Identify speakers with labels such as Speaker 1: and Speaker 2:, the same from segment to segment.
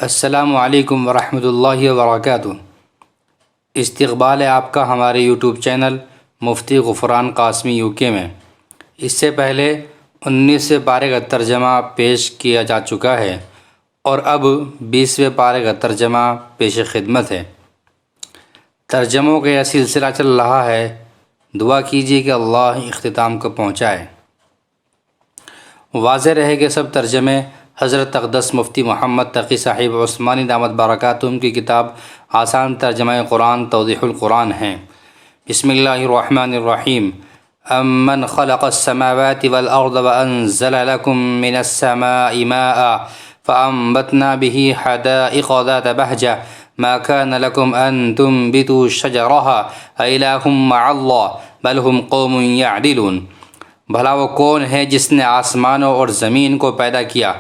Speaker 1: السلام علیکم ورحمۃ اللہ وبرکاتہ۔ استقبال ہے آپ کا ہمارے یوٹیوب چینل مفتی غفران قاسمی UK میں۔ اس سے پہلے 19ویں پارے کا ترجمہ پیش کیا جا چکا ہے اور اب 20ویں پارے کا ترجمہ پیش خدمت ہے۔ ترجموں کا یہ سلسلہ چل رہا ہے، دعا کیجیے کہ اللہ اختتام کو پہنچائے۔ واضح رہے کہ سب ترجمے حضرت اقدس مفتی محمد تقی صاحب عثمانی دامت برکاتہم کی کتاب آسان ترجمہ قرآن توضیح القرآن ہیں۔ بسم اللہ الرحمن الرحیم۔ امن خلق السماوات والارض وانزل لكم من السماء ماء فانبتنا به حدائق ذات بهجة ما كان لكم ان تنبتوا شجرها أإله مع الله بل هم قوم يعدلون۔ بھلا وہ کون ہے جس نے آسمانوں اور زمین کو پیدا کیا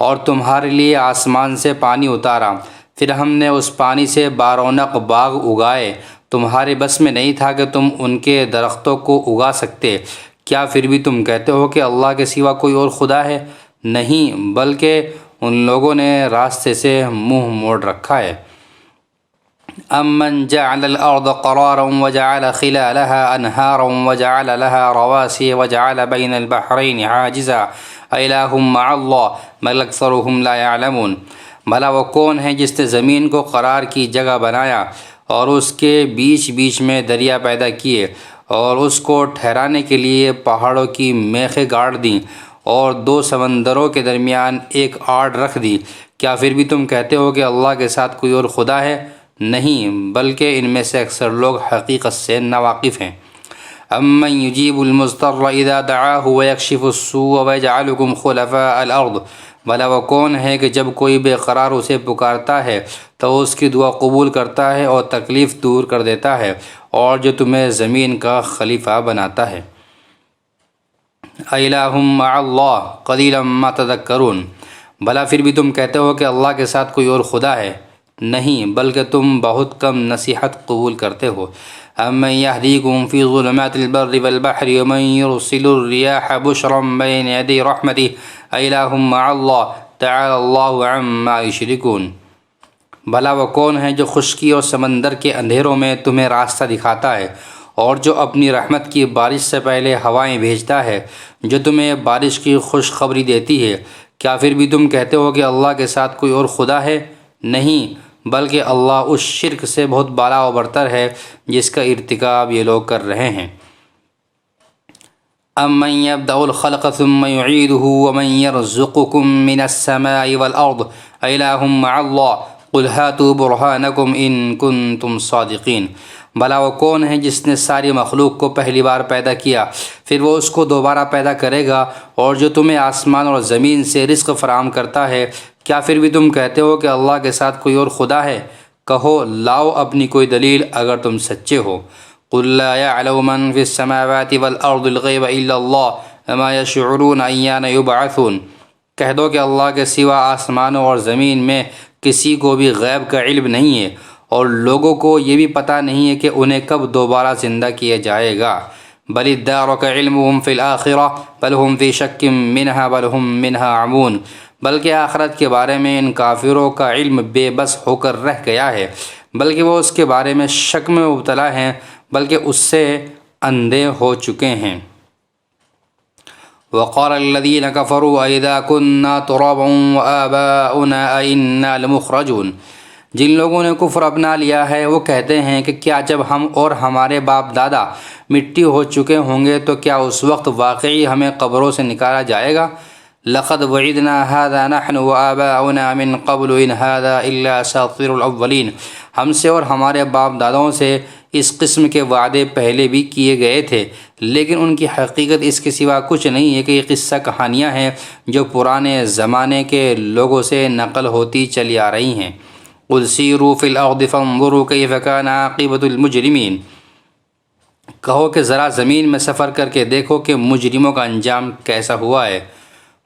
Speaker 1: اور تمہارے لیے آسمان سے پانی اتارا، پھر ہم نے اس پانی سے بارونق باغ اگائے۔ تمہارے بس میں نہیں تھا کہ تم ان کے درختوں کو اگا سکتے، کیا پھر بھی تم کہتے ہو کہ اللہ کے سوا کوئی اور خدا ہے؟ نہیں، بلکہ ان لوگوں نے راستے سے منہ موڑ رکھا ہے۔ امن جعل الارض قرارا وجعل خلالها انہارا وجعل لها رواسي وجعل بين البحرين حاجزا أإله مع الله بل اکثرهم لا يعلمون۔ بھلا وہ کون ہے جس نے زمین کو قرار کی جگہ بنایا اور اس کے بیچ بیچ میں دریا پیدا کیے اور اس کو ٹھہرانے کے لیے پہاڑوں کی میخیں گاڑ دیں اور دو سمندروں کے درمیان ایک آڑ رکھ دی، کیا پھر بھی تم کہتے ہو کہ اللہ کے ساتھ کوئی اور خدا ہے؟ نہیں، بلکہ ان میں سے اکثر لوگ حقیقت سے ناواقف ہیں۔ امن یجیب المضطر اذا دعاہ ویکشف السوء ویجعلکم خلفاء الارض۔ بھلا وہ کون ہے کہ جب کوئی بے قرار اسے پکارتا ہے تو اس کی دعا قبول کرتا ہے اور تکلیف دور کر دیتا ہے، اور جو تمہیں زمین کا خلیفہ بناتا ہے۔ اِلٰہ مع اللہ قلیلا ما تذکرون۔ بھلا پھر بھی تم کہتے ہو کہ اللہ کے ساتھ کوئی اور خدا ہے؟ نہیں، بلکہ تم بہت کم نصیحت قبول کرتے ہو۔ امن یہدیکم فی ظلمات البر والبحر ومن یرسل الریاح بشرا بین یدی رحمتہ اِلٰہ مع اللہ تعالی اللہ عما یشرکون۔ بھلا وہ کون ہے جو خشکی اور سمندر کے اندھیروں میں تمہیں راستہ دکھاتا ہے، اور جو اپنی رحمت کی بارش سے پہلے ہوائیں بھیجتا ہے، جو تمہیں بارش کی خوشخبری دیتی ہے، کیا پھر بھی تم کہتے ہو کہ اللہ کے ساتھ کوئی اور خدا ہے؟ نہیں، بلکہ اللہ اس شرک سے بہت بالا و برتر ہے جس کا ارتکاب یہ لوگ کر رہے ہیں۔ امن یبدأ الخلق ثم یعیدہ ومن یرزقکم من السماء والارض اِلٰہ مع اللہ قل ہاتوا برہانکم ان کنتم صادقین۔ بھلا وہ کون ہے جس نے ساری مخلوق کو پہلی بار پیدا کیا، پھر وہ اس کو دوبارہ پیدا کرے گا، اور جو تمہیں آسمان اور زمین سے رزق فراہم کرتا ہے، کیا پھر بھی تم کہتے ہو کہ اللہ کے ساتھ کوئی اور خدا ہے؟ کہو، لاؤ اپنی کوئی دلیل اگر تم سچے ہو۔ قل لا يعلم من في السماوات والارض الغیب الا اللہ وما يشعرون ایان یبعثون۔ کہہ دو کہ اللہ کے سوا آسمانوں اور زمین میں کسی کو بھی غیب کا علم نہیں ہے، اور لوگوں کو یہ بھی پتہ نہیں ہے کہ انہیں کب دوبارہ زندہ کیا جائے گا۔ بل ادارک علمهم فی الآخرہ بل هم فی شک منہا بل هم منہا عمون۔ بلکہ آخرت کے بارے میں ان کافروں کا علم بے بس ہو کر رہ گیا ہے، بلکہ وہ اس کے بارے میں شک میں مبتلا ہیں، بلکہ اس سے اندھے ہو چکے ہیں۔ وقال الذین کفروا اذا كنا ترابا وآباؤنا أئنا لمخرجون۔ جن لوگوں نے کفر اپنا لیا ہے وہ کہتے ہیں کہ کیا جب ہم اور ہمارے باپ دادا مٹی ہو چکے ہوں گے تو کیا اس وقت واقعی ہمیں قبروں سے نکالا جائے گا؟ لقد وعدنا هذا نحن وآباؤنا من قبل ان هذا الا اساطیر الاولین۔ ہم سے اور ہمارے باپ دادوں سے اس قسم کے وعدے پہلے بھی کیے گئے تھے، لیکن ان کی حقیقت اس کے سوا کچھ نہیں ہے کہ یہ قصہ کہانیاں ہیں جو پرانے زمانے کے لوگوں سے نقل ہوتی چلی آ رہی ہیں۔ قل سیروا فی الارض فانظروا کیف کان عاقبۃ المجرمین۔ کہو کہ ذرا زمین میں سفر کر کے دیکھو کہ مجرموں کا انجام کیسا ہوا ہے۔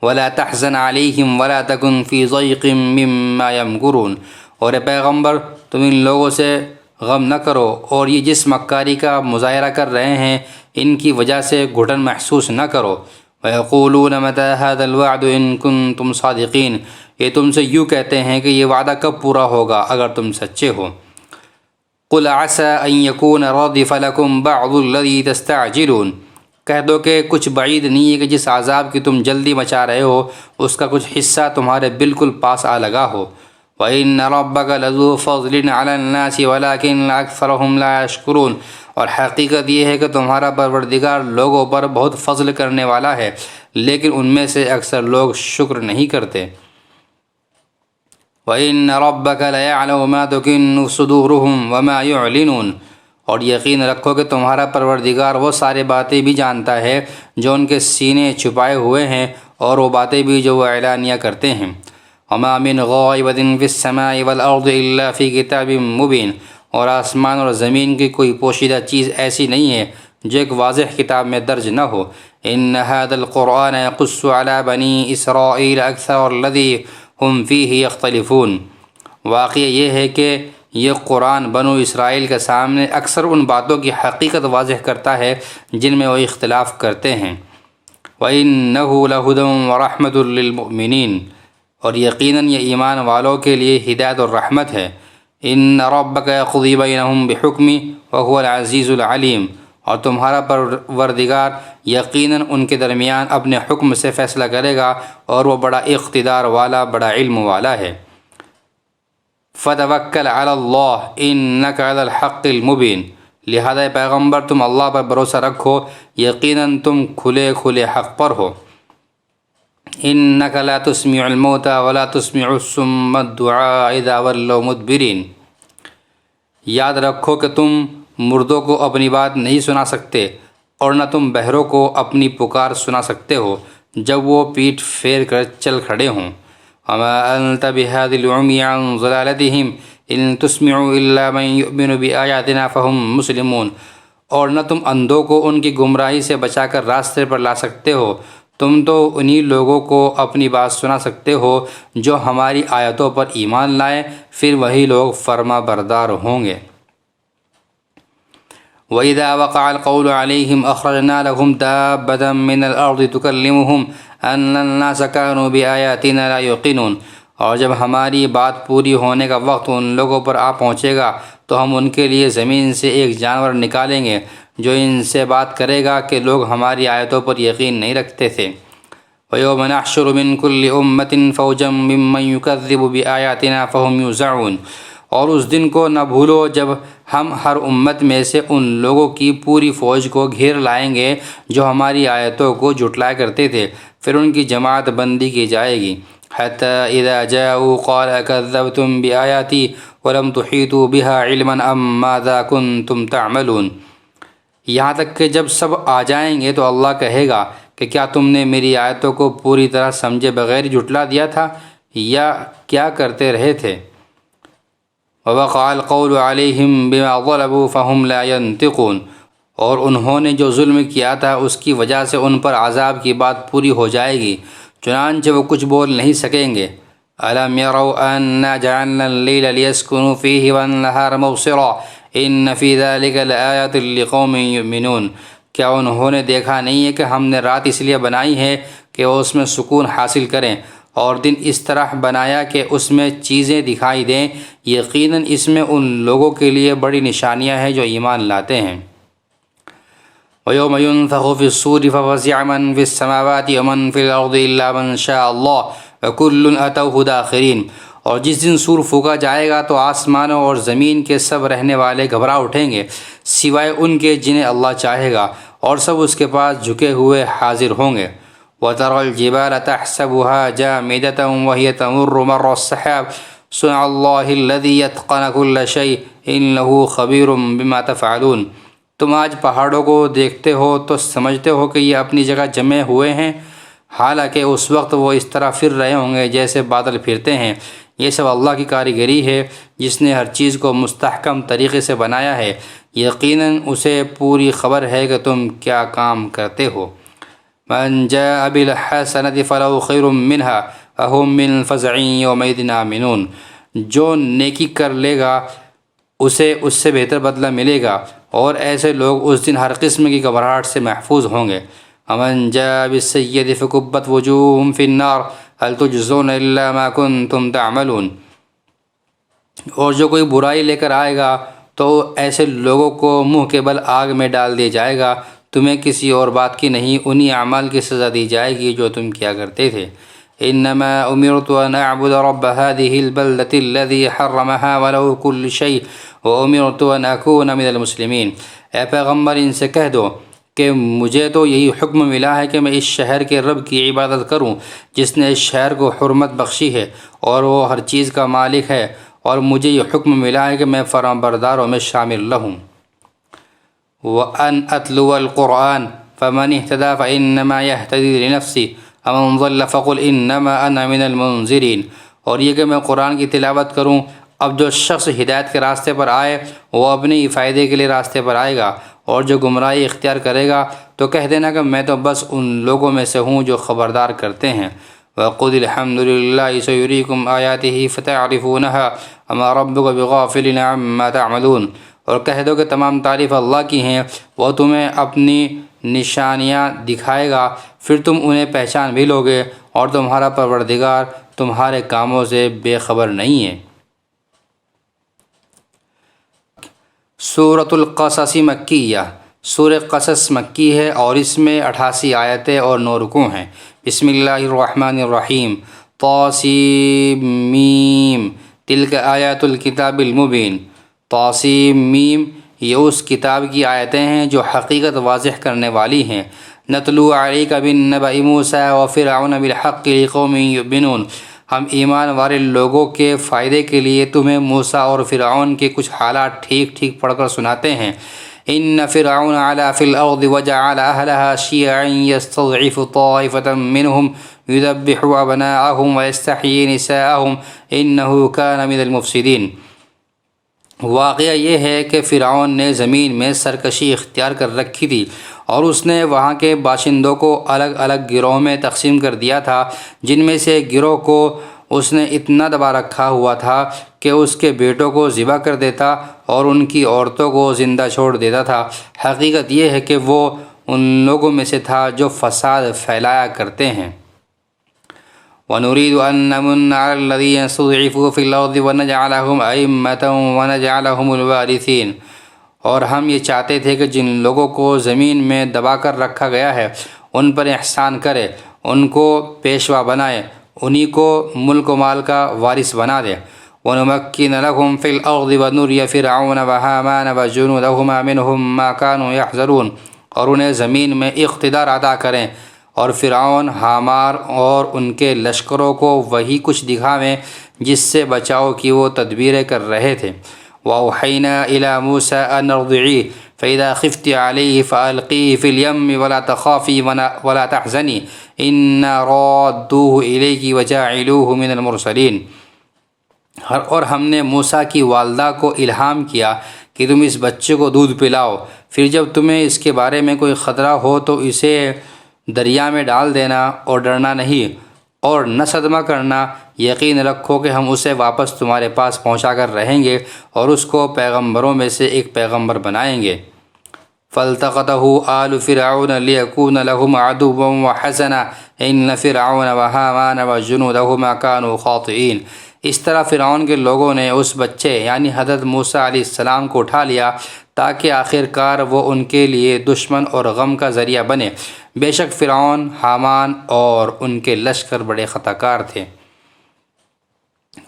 Speaker 1: ولا تحزن علیہم ولا تکن فی ضیق مما یمکرون۔ اور اے پیغمبر، تم ان لوگوں سے غم نہ کرو اور یہ جس مکاری کا مظاہرہ کر رہے ہیں ان کی وجہ سے گھٹن محسوس نہ کرو۔ وَيَقُولُونَ مَتَى هَذَا الْوَعْدُ إِن كُنتُمْ صَادِقِينَ۔ یہ تم سے یوں کہتے ہیں کہ یہ وعدہ کب پورا ہوگا اگر تم سچے ہو۔ قل عسى ان يكون ردف لكم بعض الذي تستعجلون، کہہ دو کہ کچھ بعید نہیں ہے کہ جس عذاب کی تم جلدی مچا رہے ہو اس کا کچھ حصہ تمہارے بالکل پاس آ لگا ہو۔ وَإِنَّ رَبَّكَ لَذُو فَضْلٍ عَلَى النَّاسِ وَلَكِنَّ أَكْثَرَهُمْ لَا يَشْكُرُونَ، اور حقیقت یہ ہے کہ تمہارا پروردگار لوگوں پر بہت فضل کرنے والا ہے لیکن ان میں سے اکثر لوگ شکر نہیں کرتے۔ وَإِنَّ رَبَّكَ لَيَعْلَمُ مَا تُكِنُّ صُدُورُهُمْ وَمَا يُعْلِنُونَ، اور یقین رکھو کہ تمہارا پروردگار وہ سارے باتیں بھی جانتا ہے جو ان کے سینے چھپائے ہوئے ہیں اور وہ باتیں بھی جو وہ اعلانیہ کرتے ہیں۔ وَمَا مِنْ غَائِبَةٍ فِي السَّمَاءِ وَالْأَرْضِ إِلَّا فِي كِتَابٍ مُبِينٍ، اور آسمان اور زمین کی کوئی پوشیدہ چیز ایسی نہیں ہے جو ایک واضح کتاب میں درج نہ ہو۔ إِنَّ هَذَا الْقُرْآنَ يَقُصُّ عَلَى بَنِي إِسْرَائِيلَ أَكْثَرَ الَّذِي هُمْ فِيهِ يَخْتَلِفُونَ، واقعہ یہ ہے کہ یہ قرآن بنو اسرائیل کے سامنے اکثر ان باتوں کی حقیقت واضح کرتا ہے جن میں وہ اختلاف کرتے ہیں۔ وَإِنَّهُ لَهُدًى وَرَحْمَةٌ لِّلْمُؤْمِنِينَ، اور یقیناً یہ ایمان والوں کے لیے ہدایت اور رحمت ہے۔ إِنَّ رَبَّكَ يَقْضِي بَيْنَهُمْ بِحُكْمِهِ وَهُوَ الْعَزِيزُ الْعَلِيمُ، اور تمہارا پروردگار یقیناً ان کے درمیان اپنے حکم سے فیصلہ کرے گا اور وہ بڑا اقتدار والا، بڑا علم والا ہے۔ فَتَوَكَّلْ عَلَى اللَّهِ إِنَّكَ عَلَى الْحَقِّ الْمُبِينِ، لہذا اے پیغمبر تم اللہ پر بھروسہ رکھو، یقیناً تم کھلے کھلے حق پر ہو۔ إِنَّكَ لَا تُسْمِعُ الْمَوْتَى وَلَا تُسْمِعُ الصُّمَّ الدُّعَاءَ إِذَا وَلَّوْا مُدْبِرِينَ، یاد رکھو کہ تم مردوں کو اپنی بات نہیں سنا سکتے اور نہ تم بہروں کو اپنی پکار سنا سکتے ہو جب وہ پیٹھ پھیر کر چل کھڑے ہوں۔ وَمَا أَنْتَ بِهَادِ الْعُمْيِ عَنْ ضَلَالَتِهِمْ إِن تُسْمِعُ إِلَّا مَنْ يُؤْمِنُ بِآيَاتِنَا فَهُمْ مُسْلِمُونَ، اور نہ تم اندھوں کو ان کی گمراہی سے بچا کر راستے پر لا سکتے ہو، تم تو انہی لوگوں کو اپنی بات سنا سکتے ہو جو ہماری آیتوں پر ایمان لائے، پھر وہی لوگ فرما بردار ہوں گے۔ وَإِذَا وَقَعَ الْقَوْلُ عَلَيْهِمْ أَخْرَجْنَا لَهُمْ دَابَّةً مِّنَ الْأَرْضِ تُكَلِّمُهُمْ أَنَّ النَّاسَ كَانُوا بِآيَاتِنَا لَا يُوقِنُونَ، اور جب ہماری بات پوری ہونے کا وقت ان لوگوں پر آ پہنچے گا تو ہم ان کے لیے زمین سے ایک جانور نکالیں گے جو ان سے بات کرے گا کہ لوگ ہماری آیتوں پر یقین نہیں رکھتے تھے۔ وَيَوْمَ نَحْشُرُ مِنْ كُلِّ أُمَّةٍ فَوْجًا مِّمَّن يُكَذِّبُ بِآيَاتِنَا فَهُمْ يُوزَعُونَ، اور اس دن کو نہ بھولو جب ہم ہر امت میں سے ان لوگوں کی پوری فوج کو گھیر لائیں گے جو ہماری آیتوں کو جھٹلایا کرتے تھے، پھر ان کی جماعت بندی کی جائے گی۔ حَتَّى إِذَا جَاءُوا قَالَ كَذَّبْتُمْ بِآيَاتِي وَلَمْ تُحِيطُوا بِهَا عِلْمًا أَمْ مَاذَا كُنْتُمْ تَعْمَلُونَ، یہاں تک کہ جب سب آ جائیں گے تو اللہ کہے گا کہ کیا تم نے میری آیتوں کو پوری طرح سمجھے بغیر جھٹلا دیا تھا یا کیا کرتے رہے تھے؟ وَوَقَعَ الْقَوْلُ عَلَيْهِمْ بِمَا ظَلَمُوا فَهُمْ لَا يَنْطِقُونَ، اور انہوں نے جو ظلم کیا تھا اس کی وجہ سے ان پر عذاب کی بات پوری ہو جائے گی، چنانچہ وہ کچھ بول نہیں سکیں گے۔ أَلَمْ يَرَوْا أَنَّا جَعَلْنَا اللَّيْلَ لِيَسْكُنُوا فِيهِ وَالنَّهَارَ مُبْصِرًا إِنَّ فِي ذَلِكَ لَآيَاتٍ لِقَوْمٍ يُؤْمِنُونَ، کیا انہوں نے دیکھا نہیں ہے کہ ہم نے رات اس لیے بنائی ہے کہ وہ اس میں سکون حاصل کریں اور دن اس طرح بنایا کہ اس میں چیزیں دکھائی دیں، یقیناً اس میں ان لوگوں کے لیے بڑی نشانیاں ہیں جو ایمان لاتے ہیں۔ وَيَوْمَ يُنفَخُ فِي الصُّورِ فَفَزِعَ مَن فِي السَّمَاوَاتِ وَمَن فِي الْأَرْضِ إِلَّا مَن شَاءَ اللَّهُ وَكُلٌّ أَتَوْهُ دَاخِرِينَ، اور جس دن سور پھونکا جائے گا تو آسمانوں اور زمین کے سب رہنے والے گھبرا اٹھیں گے سوائے ان کے جنہیں اللہ چاہے گا، اور سب اس کے پاس جھکے ہوئے حاضر ہوں گے۔ وَتَرَى الْجِبَالَ تَحْسَبُهَا جَامِدَةً وَهِيَ تَمُرُّ مَرَّ السَّحَابِ صُنْعَ اللَّهِ الَّذِي يَتْقَنُ كُلَّ شَيْءٍ إِنَّهُ خَبِيرٌ بِمَا تَفْعَلُونَ، تم آج پہاڑوں کو دیکھتے ہو تو سمجھتے ہو کہ یہ اپنی جگہ جمع ہوئے ہیں، حالانکہ اس وقت وہ اس طرح پھر رہے ہوں گے جیسے بادل پھرتے ہیں۔ یہ سب اللہ کی کاریگری ہے جس نے ہر چیز کو مستحکم طریقے سے بنایا ہے، یقیناً اسے پوری خبر ہے کہ تم کیا کام کرتے ہو۔ مَنْ جَاءَ بِالْحَسَنَةِ فَلَهُ خَيْرٌ مِّنْهَا وَهُمْ مِنْ فَزَعٍ يَوْمَئِذٍ آمِنُونَ، جو نیکی کر لے گا اسے اس سے بہتر بدلہ ملے گا، اور ایسے لوگ اس دن ہر قسم کی گھبراہٹ سے محفوظ ہوں گے۔ وَمَنْ جَاءَ بِالسَّيِّئَةِ فَكُبَّتْ وُجُوهُهُمْ فِي النَّارِ هل تجزون إلا ما كنتم تعملون۔ اور جو کوئی برائی لے کر آئے گا تو ایسے لوگوں کو منہ کے بل آگ میں ڈال دیا جائے گا، تمہیں کسی اور بات کی نہیں، انہی اعمال کی سزا دی جائے گی جو تم کیا کرتے تھے۔ انما امرت ان اعبد رب هذه البلدة الذي حرمها وله كل شيء وامرت ان اكون من المسلمين۔ اے پیغمبر ان سے کہہ دو کہ مجھے تو یہی حکم ملا ہے کہ میں اس شہر کے رب کی عبادت کروں جس نے اس شہر کو حرمت بخشی ہے اور وہ ہر چیز کا مالک ہے، اور مجھے یہ حکم ملا ہے کہ میں فرمانبرداروں میں شامل رہوں۔ وَأَنْ أَتْلُوَ الْقُرْآنَ فَمَنِ اهْتَدَى فَإِنَّمَا يَهْتَدِي لِنَفْسِهِ وَمَنْ ضَلَّ فَقُلْ إِنَّمَا أَنَا مِنَ الْمُنْذِرِينَ۔ اور یہ کہ میں قرآن کی تلاوت کروں، اب جو شخص ہدایت کے راستے پر آئے وہ اپنے ہی فائدے کے لیے راستے پر آئے گا، اور جو گمراہی اختیار کرے گا تو کہہ دینا کہ میں تو بس ان لوگوں میں سے ہوں جو خبردار کرتے ہیں۔ وَقُلِ الْحَمْدُ لِلَّهِ سَيُرِيكُمْ آيَاتِهِ فَتَعْرِفُونَهَا وَمَا رَبُّكَ بِغَافِلٍ عَمَّا تَعْمَلُونَ۔ اور کہہ دو کہ تمام تعریف اللہ کی ہیں، وہ تمہیں اپنی نشانیاں دکھائے گا، پھر تم انہیں پہچان بھی لوگے، اور تمہارا پروردگار تمہارے کاموں سے بے خبر نہیں ہے۔ سورۃ القصص مکیہ، سورہ قصص مکی ہے اور اس میں 88 آیتیں اور 9 رکوع ہیں۔ بسم اللہ الرحمن الرحیم۔ طاسیم میم تلک آیات الکتاب المبین۔ طاسیم میم یہ اس کتاب کی آیتیں ہیں جو حقیقت واضح کرنے والی ہیں۔ نتلو علیک بالنبأ موسیٰ وفرعون بالحق لقوم یؤمنون۔ ہم ایمان والے لوگوں کے فائدے کے لیے تمہیں موسیٰ اور فرعون کے کچھ حالات ٹھیک ٹھیک پڑھ کر سناتے ہیں۔ ان فرعون علا فی الارض وجعل اہلها شیعا یستضعف طائفة منهم یذبح ابناءهم ویستحیی نساءهم انه کان من المفسدین۔ واقعہ یہ ہے کہ فرعون نے زمین میں سرکشی اختیار کر رکھی تھی، اور اس نے وہاں کے باشندوں کو الگ الگ گروہ میں تقسیم کر دیا تھا، جن میں سے گروہ کو اس نے اتنا دبا رکھا ہوا تھا کہ اس کے بیٹوں کو ذبح کر دیتا اور ان کی عورتوں کو زندہ چھوڑ دیتا تھا۔ حقیقت یہ ہے کہ وہ ان لوگوں میں سے تھا جو فساد پھیلایا کرتے ہیں۔ وَنُرِيدُ أَن نَّمُنَّ عَلَى الَّذِينَ اسْتُضْعِفُوا فِي الْأَرْضِ وَنَجْعَلَهُمْ أَئِمَّةً وَنَجْعَلَهُمُ الْوَارِثِينَ۔ اور ہم یہ چاہتے تھے کہ جن لوگوں کو زمین میں دبا کر رکھا گیا ہے ان پر احسان کرے، ان کو پیشوا بنائے، انہی کو ملک و مال کا وارث بنا دے۔ وَنُمَكِّنَ لَهُمْ فِي الْأَرْضِ وَنُرِيَ فِرْعَوْنَ وَهَامَانَ وَجُنُودَهُمَا مِنْهُمْ مَا كَانُوا يَحْذَرُونَ۔ اور انہیں زمین میں اقتدار عطا کریں، اور فرعون، حامان اور ان کے لشکروں کو وہی کچھ دکھاویں جس سے بچاؤ کی وہ تدبیریں کر رہے تھے۔ وَأَوْحَيْنَا إِلَى مُوسَىٰ أَنْ أَرْضِعِيهِ فَإِذَا خِفْتِ عَلَيْهِ فَأَلْقِيهِ فِي الْيَمِّ وَلَا تَخَافِي وَلَا تَحْزَنِي إِنَّا رَادُّوهُ إِلَيْكِ وَجَاعِلُوهُ مِنَ الْمُرْسَلِينَ۔ اور ہم نے موسیٰ کی والدہ کو الہام کیا کہ تم اس بچے کو دودھ پلاؤ، پھر جب تمہیں اس کے بارے میں کوئی خطرہ ہو تو اسے دریا میں ڈال دینا، اور ڈرنا نہیں اور نہ صدمہ کرنا، یقین رکھو کہ ہم اسے واپس تمہارے پاس پہنچا کر رہیں گے اور اس کو پیغمبروں میں سے ایک پیغمبر بنائیں گے۔ فَالْتَقَطَهُ آلُ فِرْعَوْنَ لِيَكُونَ لَهُمْ عَدُوًّا وَحَزَنًا إِنَّ فِرْعَوْنَ وَهَامَانَ وَجُنُودَهُمَا كَانُوا خَاطِئِينَ۔ اس طرح فرعون کے لوگوں نے اس بچے یعنی حضرت موسیٰ علیہ السلام کو اٹھا لیا تاکہ آخر کار وہ ان کے لیے دشمن اور غم کا ذریعہ بنے۔ بے شک فرعون، حامان اور ان کے لشکر بڑے خطا کار تھے۔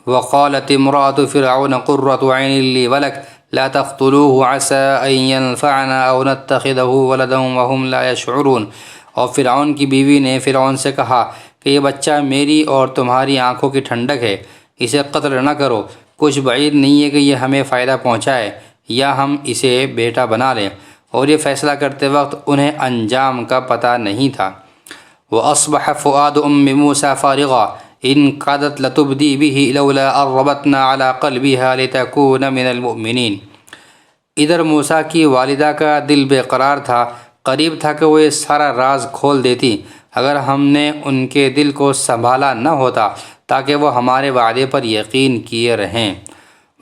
Speaker 1: وقالت امرأة فرعون قرة عين لي ولك لا تقتلوه عسى أن ينفعنا أو نتخذه ولدا وهم لا يشعرون۔ اور فرعون کی بیوی نے فرعون سے کہا کہ یہ بچہ میری اور تمہاری آنکھوں کی ٹھنڈک ہے، اسے قتل نہ کرو، کچھ بعید نہیں ہے کہ یہ ہمیں فائدہ پہنچائے یا ہم اسے بیٹا بنا لیں۔ اور یہ فیصلہ کرتے وقت انہیں انجام کا پتہ نہیں تھا۔ وَأَصْبَحَ فُؤَادُ أُمِّ مُوسَىٰ فَارِغًا إِن كَادَتْ لَتُبْدِي بِهِ لَوْلَا أَن رَّبَطْنَا عَلَىٰ قَلْبِهَا لِتَكُونَ مِنَ الْمُؤْمِنِينَ۔ ادھر موسیٰ کی والدہ کا دل بے قرار تھا، قریب تھا کہ وہ یہ سارا راز کھول دیتی اگر ہم نے ان کے دل کو سنبھالا نہ ہوتا تاکہ وہ ہمارے وعدے پر یقین کیے رہیں۔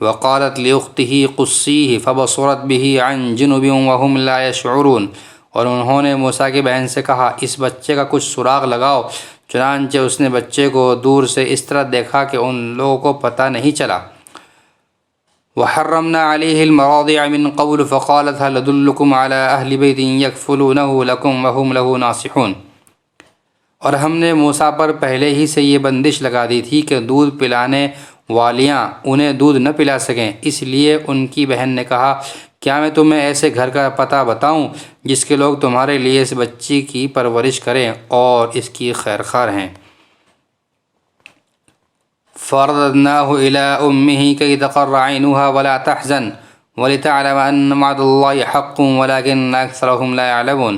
Speaker 1: وقالت لأخته قصيه فبصرت به عن جنب وهم لا يشعرون۔ اور انہوں نے موسیٰ کی بہن سے کہا اس بچے کا کچھ سراغ لگاؤ چنانچہ اس نے بچے کو دور سے اس طرح دیکھا کہ ان لوگوں کو پتہ نہیں چلا۔ وحرمنا عليه المراضع من قبل فقالت هل ادلكم على اهل بيت يكفلونه لكم وهم له ناصحون۔ اور ہم نے موسیٰ پر پہلے ہی سے یہ بندش لگا دی تھی کہ دودھ پلانے والیاں انہیں دودھ نہ پلا سکیں، اس لیے ان کی بہن نے کہا کیا میں تمہیں ایسے گھر کا پتہ بتاؤں جس کے لوگ تمہارے لیے اس بچی کی پرورش کریں اور اس کی خیر خواہ ہیں۔ فرددناه إلى أمه كي تقر عينها ولا تحزن ولتعلم أن وعد الله حق ولكن أكثرهم لا يعلمون۔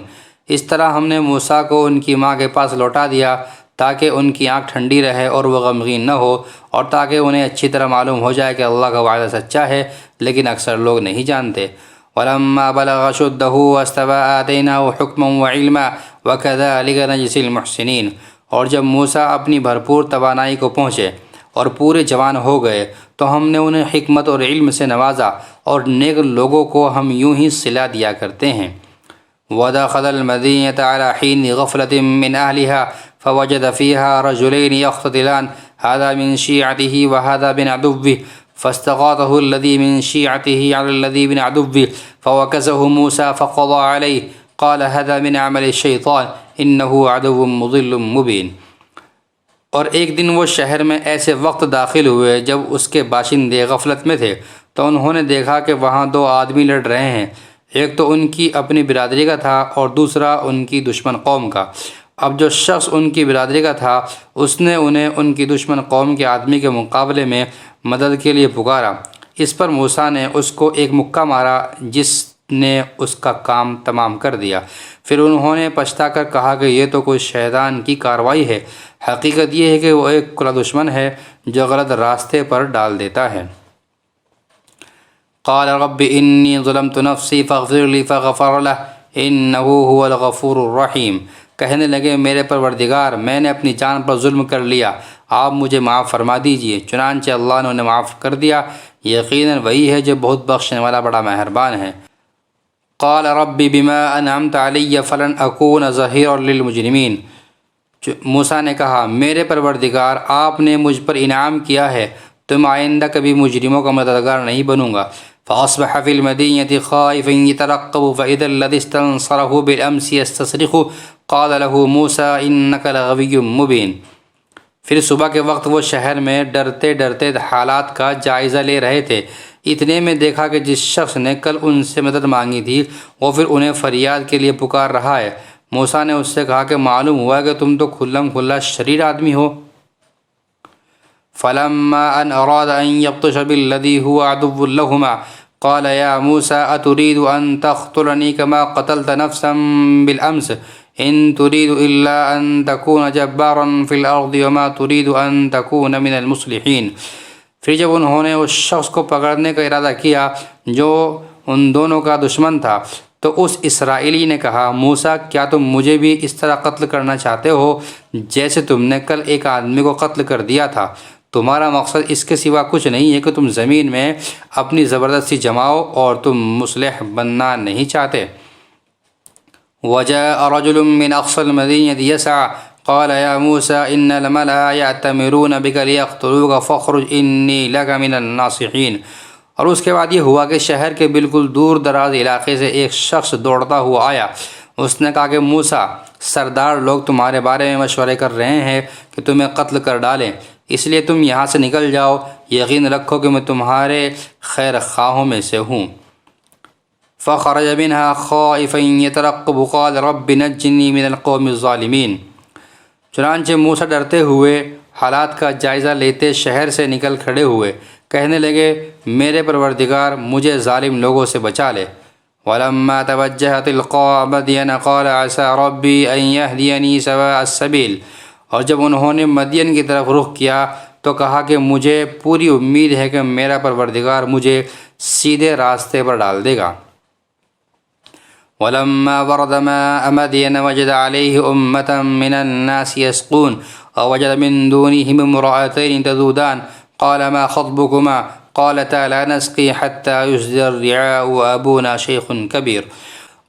Speaker 1: اس طرح ہم نے موسیٰ کو ان کی ماں کے پاس لوٹا دیا تاکہ ان کی آنکھ ٹھنڈی رہے اور وہ غمگین نہ ہو، اور تاکہ انہیں اچھی طرح معلوم ہو جائے کہ اللہ کا وعدہ سچا ہے، لیکن اکثر لوگ نہیں جانتے۔ وَلَمَّا بَلَغَ أَشُدَّهُ وَاسْتَوَىٰ آتَيْنَاهُ حُكْمًا وَعِلْمًا وَكَذَٰلِكَ نَجْزِي الْمُحْسِنِينَ۔ اور جب موسیٰ اپنی بھرپور توانائی کو پہنچے اور پورے جوان ہو گئے تو ہم نے انہیں حکمت اور علم سے نوازا، اور نیک لوگوں کو ہم یوں ہی صلہ دیا کرتے ہیں۔ وَدَخَلَ الْمَدِينَةَ عَلَىٰ حِينِ غَفْلَةٍ مِّنْ أَهْلِهَا فَوَجَدَ فِيهَا رَجُلَيْنِ يَخْتَتِلَانِ هَٰذَا مِنْ شِيعَتِهِ وَهَٰذَا مِنْ عَدُوِّهِ فَاسْتَغَاثَهُ الَّذِي مِنْ شِيعَتِهِ عَلَى الَّذِي مِنْ عَدُوِّهِ فَوَكَزَهُ مُوسَىٰ فَقَضَىٰ عَلَيْهِ قَالَ هَٰذَا مِنْ عَمَلِ الشَّيْطَانِ إِنَّهُ عَدُوٌّ مُضِلٌّ مُّبِينٌ۔ اور ایک دن وہ شہر میں ایسے وقت داخل ہوئے جب اس کے باشندے غفلت میں تھے، تو انہوں نے دیکھا کہ وہاں دو آدمی لڑ رہے ہیں، ایک تو ان کی اپنی برادری کا تھا اور دوسرا ان کی دشمن قوم کا۔ اب جو شخص ان کی برادری کا تھا اس نے انہیں ان کی دشمن قوم کے آدمی کے مقابلے میں مدد کے لیے پکارا۔ اس پر موسیٰ نے اس کو ایک مکہ مارا جس نے اس کا کام تمام کر دیا۔ پھر انہوں نے پچھتا کر کہا کہ یہ تو کوئی شیطان کی کارروائی ہے، حقیقت یہ ہے کہ وہ ایک کھلا دشمن ہے جو غلط راستے پر ڈال دیتا ہے۔ قال رب انی ظلمت نفسی فاغفر لی فغفر لہ انہ هو الغفور الرحیم۔ کہنے لگے میرے پروردگار میں نے اپنی جان پر ظلم کر لیا، آپ مجھے معاف فرما دیجئے، چنانچہ اللہ نے انہیں معاف کر دیا، یقیناً وہی ہے جو بہت بخشنے والا بڑا مہربان ہے۔ قال رب بما انعمت علی فلن اکون ظہیرا للمجرمین۔ موسیٰ نے کہا میرے پروردگار آپ نے مجھ پر انعام کیا ہے تو میں آئندہ کبھی مجرموں کا مددگار نہیں بنوں گا۔ فاصبح في المدينة خائفا يترقب فإذا الذي استنصره بالأمس يستصرخ قال له موسى إنك لغوي مبين۔ پھر صبح کے وقت وہ شہر میں ڈرتے ڈرتے حالات کا جائزہ لے رہے تھے، اتنے میں دیکھا کہ جس شخص نے کل ان سے مدد مانگی تھی وہ پھر انہیں فریاد کے لیے پکار رہا ہے۔ موسیٰ نے اس سے کہا کہ معلوم ہوا کہ تم تو کھلم کھلا شریر آدمی ہو۔ فلما ان اراد ان يبطش بالذي هو عدو لهما قال يا موسى اتريد ان تقتلني كما قتلت نفسا بالامس ان تريد الا ان تكون جبارا في الارض وما تريد ان تكون من المصلحين۔ پھر جب انہوں نے اس شخص کو پکڑنے کا ارادہ کیا جو ان دونوں کا دشمن تھا تو اس اسرائیلی نے کہا موسیٰ کیا تم مجھے بھی اس طرح قتل کرنا چاہتے ہو جیسے تم نے کل ایک آدمی کو قتل کر دیا تھا؟ تمہارا مقصد اس کے سوا کچھ نہیں ہے کہ تم زمین میں اپنی زبردستی جماؤ اور تم مصلح بننا نہیں چاہتے۔ وجاء رجل من اقصى المدينة يسعى قال يا موسى ان الملأ يأتمرون بك ليقتلوك فاخرج اني لك من الناصحين۔ اور اس کے بعد یہ ہوا کہ شہر کے بالکل دور دراز علاقے سے ایک شخص دوڑتا ہوا آیا، اس نے کہا کہ موسیٰ سردار لوگ تمہارے بارے میں مشورے کر رہے ہیں کہ تمہیں قتل کر ڈالیں، اس لیے تم یہاں سے نکل جاؤ، یقین رکھو کہ میں تمہارے خیر خواہوں میں سے ہوں۔ فخرج منها خائفا يترقب قال رب نجني من القوم الظالمين۔ چنانچہ موسیٰ ڈرتے ہوئے حالات کا جائزہ لیتے شہر سے نکل کھڑے ہوئے، کہنے لگے میرے پروردگار مجھے ظالم لوگوں سے بچا لے۔ ولما توجه تلقاء مدين قال عسى ربي ان يهديني سواء السبيل۔ اور جب انہوں نے مدین کی طرف رخ کیا تو کہا کہ مجھے پوری امید ہے کہ میرا پروردگار مجھے سیدھے راستے پر ڈال دے گا۔ ولما ورد ماء مدين وجد عليه أمة من الناس يسقون ووجد من دونهم امرأتين تذودان قال ما خطبكما قالتا لا نسقي حتى يصدر الرعاء وأبونا شيخ كبير۔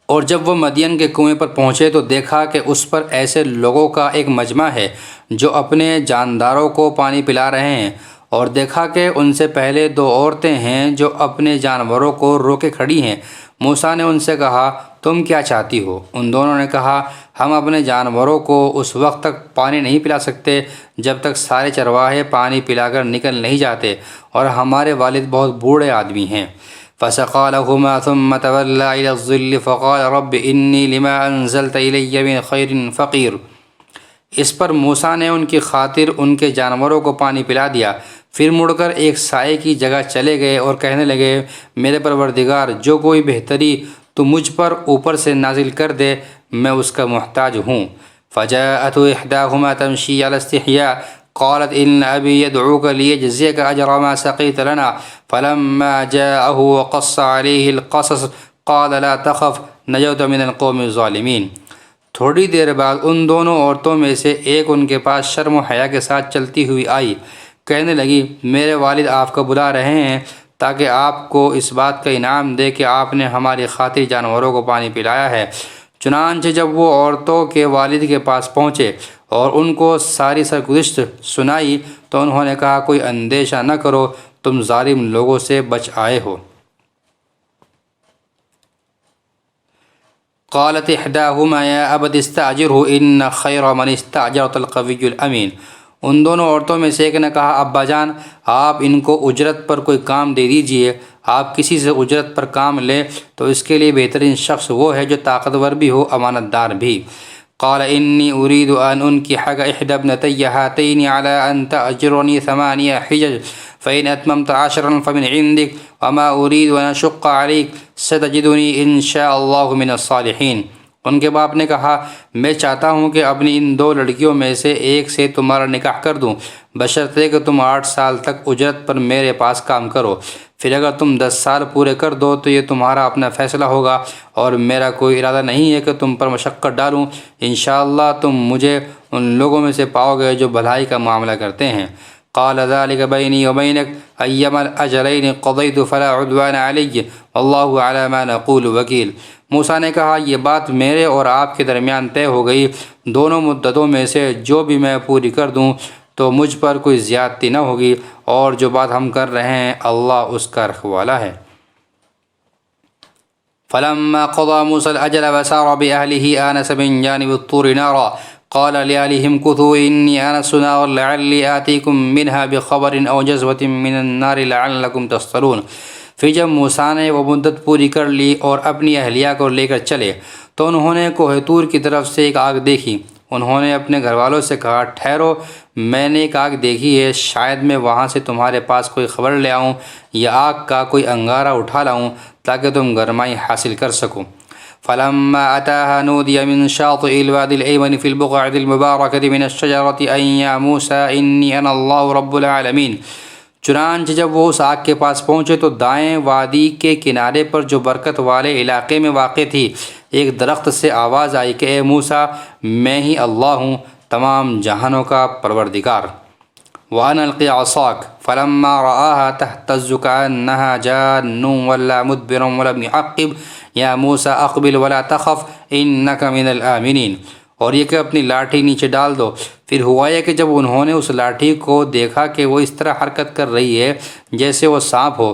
Speaker 1: اور جب وہ مدین کے کنویں پر پہنچے تو دیکھا کہ اس پر ایسے لوگوں کا ایک مجمع ہے جو اپنے جانداروں کو پانی پلا رہے ہیں، اور دیکھا کہ ان سے پہلے 2 عورتیں ہیں جو اپنے جانوروں کو روکے کھڑی ہیں۔ موسیٰ نے ان سے کہا، تم کیا چاہتی ہو؟ ان دونوں نے کہا، ہم اپنے جانوروں کو اس وقت تک پانی نہیں پلا سکتے جب تک سارے چرواہے پانی پلا کر نکل نہیں جاتے، اور ہمارے والد بہت بوڑھے آدمی ہیں۔ فسقى لهما ثم تولى إلى الظل فقال رب إني لما أنزلت إلي من خير فقير۔ اس پر موسیٰ نے ان کی خاطر ان کے جانوروں کو پانی پلا دیا، پھر مڑ کر ایک سائے کی جگہ چلے گئے اور کہنے لگے، میرے پروردگار، جو کوئی بہتری تو مجھ پر اوپر سے نازل کر دے، میں اس کا محتاج ہوں۔ فجاءته إحداهما تمشي على استحياء قالت إن أبي يدعوك ليجزيك أجر ما سقيت لنا فلما جاءه وقص عليه القصص قال لا تخف نجوت من القوم الظالمين۔ تھوڑی دیر بعد ان دونوں عورتوں میں سے ایک ان کے پاس شرم و حیا کے ساتھ چلتی ہوئی آئی، کہنے لگی، میرے والد آپ کو بلا رہے ہیں تاکہ آپ کو اس بات کا انعام دے کہ آپ نے ہماری خاطر جانوروں کو پانی پلایا ہے۔ چنانچہ جب وہ عورتوں کے والد کے پاس پہنچے اور ان کو ساری سرگزشت سنائی تو انہوں نے کہا، کوئی اندیشہ نہ کرو، تم ظالم لوگوں سے بچ آئے ہو۔ قالت احداهما يا ابت استاجره ان خير من استاجرت القوي الامین۔ ان دونوں عورتوں میں سے ایک نے کہا، ابا جان، آپ ان کو اجرت پر کوئی کام دے دیجئے، آپ کسی سے اجرت پر کام لیں تو اس کے لیے بہترین شخص وہ ہے جو طاقتور بھی ہو، امانت دار بھی۔ قال انی اريد ان انكحك احدى ابنتي هاتين على ان تأجرني 8 حجج فإن أتممت 10 فمن عندك وما أريد أن أشق عليك ستجدني إن شاء الله من الصالحين۔ ان کے باپ نے کہا، میں چاہتا ہوں کہ اپنی ان 2 لڑکیوں میں سے ایک سے تمہارا نکاح کر دوں، بشرطے کہ تم 8 سال تک اجرت پر میرے پاس کام کرو، پھر اگر تم 10 سال پورے کر دو تو یہ تمہارا اپنا فیصلہ ہوگا، اور میرا کوئی ارادہ نہیں ہے کہ تم پر مشقت ڈالوں، انشاءاللہ تم مجھے ان لوگوں میں سے پاؤ گے جو بھلائی کا معاملہ کرتے ہیں۔ قال ذلك بيني وبينك أيما الأجلين قضيت فلا عدوان علي والله على ما نقول وكيل۔ موسیٰ نے کہا، یہ بات میرے اور آپ کے درمیان طے ہو گئی، دونوں مدتوں میں سے جو بھی میں پوری کر دوں تو مجھ پر کوئی زیادتی نہ ہوگی، اور جو بات ہم کر رہے ہیں اللہ اس کا رکھوالا ہے۔ فلما قضى موسى الأجل وسار بأهله آنس من جانب الطور نارا قال لأهلهم كثوا إني آنست نارا لعلي آتيكم منها بخبر أو جزوة من النار لعلكم تصطلون۔ پھر جب موسیٰ نے وہ مدت پوری کر لی اور اپنی اہلیہ کو لے کر چلے تو انہوں نے کوہ طور کی طرف سے ایک آگ دیکھی۔ انہوں نے اپنے گھر والوں سے کہا، ٹھہرو، میں نے ایک آگ دیکھی ہے، شاید میں وہاں سے تمہارے پاس کوئی خبر لے آؤں یا آگ کا کوئی انگارہ اٹھا لاؤں تاکہ تم گرمائی حاصل کر سکو۔ فلما أتاها نودي من شاطئ الوادي الأيمن في البقعة المباركة من الشجرة أن يا موسى إني أنا الله رب العالمين۔ چنانچہ جب وہ اس آگ کے پاس پہنچے تو دائیں وادی کے کنارے پر جو برکت والے علاقے میں واقع تھی ایک درخت سے آواز آئی کہ اے موسیٰ، میں ہی اللہ ہوں، تمام جہانوں کا پروردگار۔ وَأَنْ أَلْقِ عَصَاكَ فَلَمَّا رَآهَا تَهْتَزُّ كَأَنَّهَا جَانٌّ وَلَّىٰ مُدْبِرًا وَلَمْ يُعَقِّبْ يَا مُوسَىٰ أَقْبِلْ وَلَا تَخَفْ إِنَّكَ مِنَ الْآمِنِينَ۔ اور یہ کہ اپنی لاٹھی نیچے ڈال دو۔ پھر ہوا یہ کہ جب انہوں نے اس لاٹھی کو دیکھا کہ وہ اس طرح حرکت کر رہی ہے جیسے وہ سانپ ہو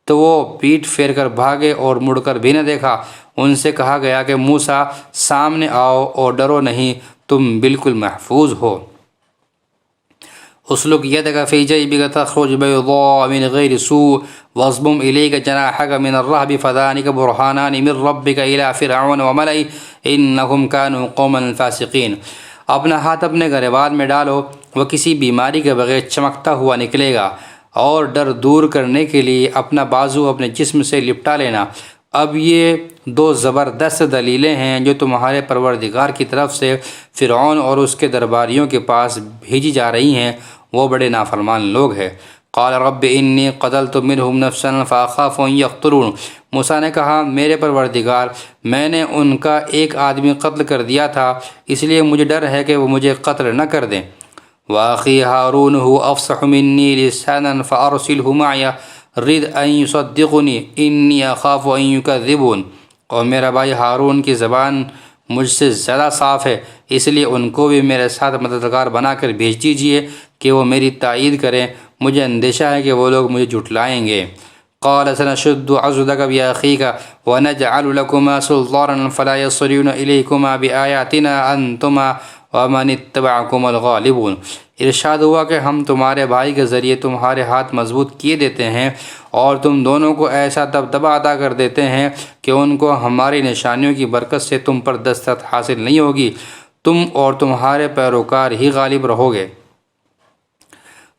Speaker 1: تو وہ پیٹھ پھیر کر بھاگے اور مڑ کر بھی نہ دیکھا۔ ان سے کہا گیا کہ موسیٰ، سامنے آؤ اور ڈرو نہیں، تم بالکل محفوظ ہو۔ اسلک یدک فی جیبک تخرج بیضاء من غیر سوء واضمم الیک جناحک من الرہب فذلک برہانان من ربک الی فرعون وملئہ انہم کانوا قوما فاسقین۔ اپنا ہاتھ اپنے گریبان میں ڈالو، وہ کسی بیماری کے بغیر چمکتا ہوا نکلے گا، اور ڈر دور کرنے کے لیے اپنا بازو اپنے جسم سے لپٹا لینا۔ اب یہ 2 زبردست دلیلیں ہیں جو تمہارے پروردگار کی طرف سے فرعون اور اس کے درباریوں کے پاس بھیجی جا رہی ہیں، وہ بڑے نافرمان لوگ ہیں۔ قال رب انی قتلت منهم نفسا فاخاف ان یقتلون۔ موسیٰ نے کہا، میرے پروردگار، میں نے ان کا ایک آدمی قتل کر دیا تھا، اس لیے مجھے ڈر ہے کہ وہ مجھے قتل نہ کر دیں۔ وَأَخِي هَارُونُ هُوَ أَفْصَحُ مِنِّي لِسَانًا فَأَرْسِلْهُ مَعِيَ رِدْ أَن يُصَدِّقُنِي إِنِّي أَخَافُ أَن يُكَذِّبُونِ۔ اور میرا بھائی ہارون کی زبان مجھ سے زیادہ صاف ہے، اس لیے ان کو بھی میرے ساتھ مددگار بنا کر بھیج دیجیے کہ وہ میری تائید کریں، مجھے اندیشہ ہے کہ وہ لوگ مجھے جھٹلائیں گے۔ قال سنشد عضدك بأخيك ونجعل لكما سلطانا فلا يصلون إليكما بآياتنا أنتما ومن اتبعكما الغالبون۔ ارشاد ہوا کہ ہم تمہارے بھائی کے ذریعے تمہارے ہاتھ مضبوط کیے دیتے ہیں اور تم دونوں کو ایسا دبدبہ عطا کر دیتے ہیں کہ ان کو ہماری نشانیوں کی برکت سے تم پر دسترس حاصل نہیں ہوگی، تم اور تمہارے پیروکار ہی غالب رہو گے۔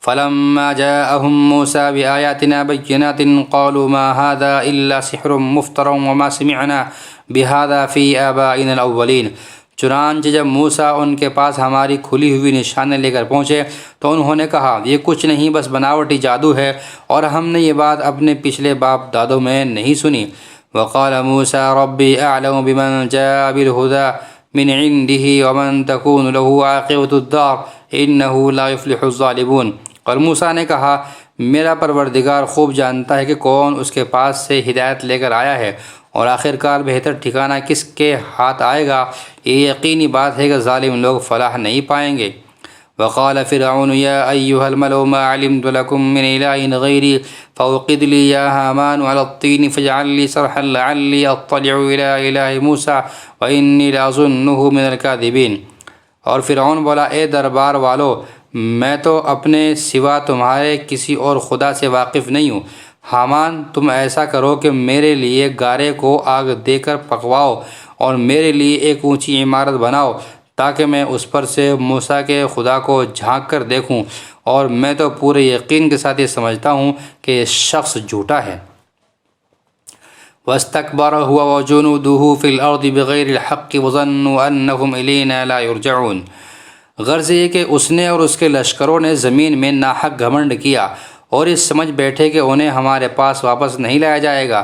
Speaker 1: فلما جاءهم موسى بآياتنا بينات قالوا ما هذا إلا سحر مفترى وما سمعنا بهذا في آبائنا الأولين۔ چنانچہ جب موسیٰ ان کے پاس ہماری کھلی ہوئی نشانیں لے کر پہنچے تو انہوں نے کہا یہ کچھ نہیں بس بناوٹی جادو ہے اور ہم نے یہ بات اپنے پچھلے باپ دادوں میں نہیں سنی۔ وقال موسیٰ ربی اعلم بمن جاء بالہدى من عنده ومن تكون له عاقبة الدار انه لا يفلح الظالمون۔ اور موسیٰ نے کہا میرا پروردگار خوب جانتا ہے کہ کون اس کے پاس سے ہدایت لے کر آیا ہے اور آخر کار بہتر ٹھکانہ کس کے ہاتھ آئے گا، یہ یقینی بات ہے کہ ظالم لوگ فلاح نہیں پائیں گے۔ وقال فرعون یا ایھا الملأ ما علمت لکم من الہ غیری فاوقد لی یا ہامان علی الطین فاجعل لی صرحا لعلی اطلع الی الہ موسیٰ وانی لاظنہ من الکاذبین۔ اور فرعون بولا اے دربار والو، میں تو اپنے سوا تمہارے کسی اور خدا سے واقف نہیں ہوں، حامان تم ایسا کرو کہ میرے لیے گارے کو آگ دے کر پکواؤ اور میرے لیے ایک اونچی عمارت بناؤ تاکہ میں اس پر سے موسیٰ کے خدا کو جھانک کر دیکھوں، اور میں تو پورے یقین کے ساتھ یہ سمجھتا ہوں کہ یہ شخص جھوٹا ہے۔ وَاسْتَكْبَرَ هُوَ وَجُنُودُهُ فِي الْأَرْضِ بِغَيْرِ الْحَقِّ وَظَنُّوا أَنَّهُمْ إِلَيْنَا لَا يُرْجَعُونَ۔ غرض یہ کہ اس نے اور اس کے لشکروں نے زمین میں ناحق گھمنڈ کیا اور اس سمجھ بیٹھے کہ انہیں ہمارے پاس واپس نہیں لایا جائے گا۔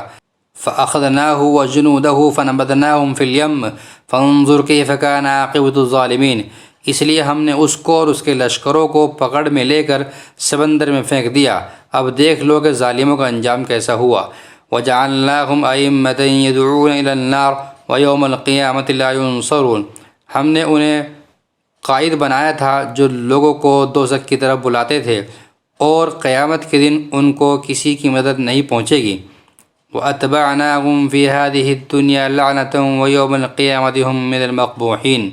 Speaker 1: فَأَخَذْنَاهُ وَجُنُودَهُ فَنَبَذْنَاهُمْ فِي الْيَمِّ فَانظُرْ كَيْفَ كَانَ عَاقِبَةُ الظَّالِمِينَ۔ اس لیے ہم نے اس کو اور اس کے لشکروں کو پکڑ میں لے کر سمندر میں پھینک دیا، اب دیکھ لو کہ ظالموں کا انجام کیسا ہوا۔ وَجَعَلْنَاهُمْ أَئِمَّةً يَدْعُونَ إِلَى النَّارِ وَيَوْمَ الْقِيَامَةِ لَا يُنصَرُونَ۔ ہم نے انہیں قائد بنایا تھا جو لوگوں کو دوزخ کی طرف بلاتے تھے، اور قیامت کے دن ان کو کسی کی مدد نہیں پہنچے گی۔ وَأَتْبَعْنَاهُمْ فِي هَذِهِ الدُّنْيَا لَعْنَةً وَيَوْمَ الْقِيَامَةِ هُمْ مِنَ الْمَقْبُوحِينَ۔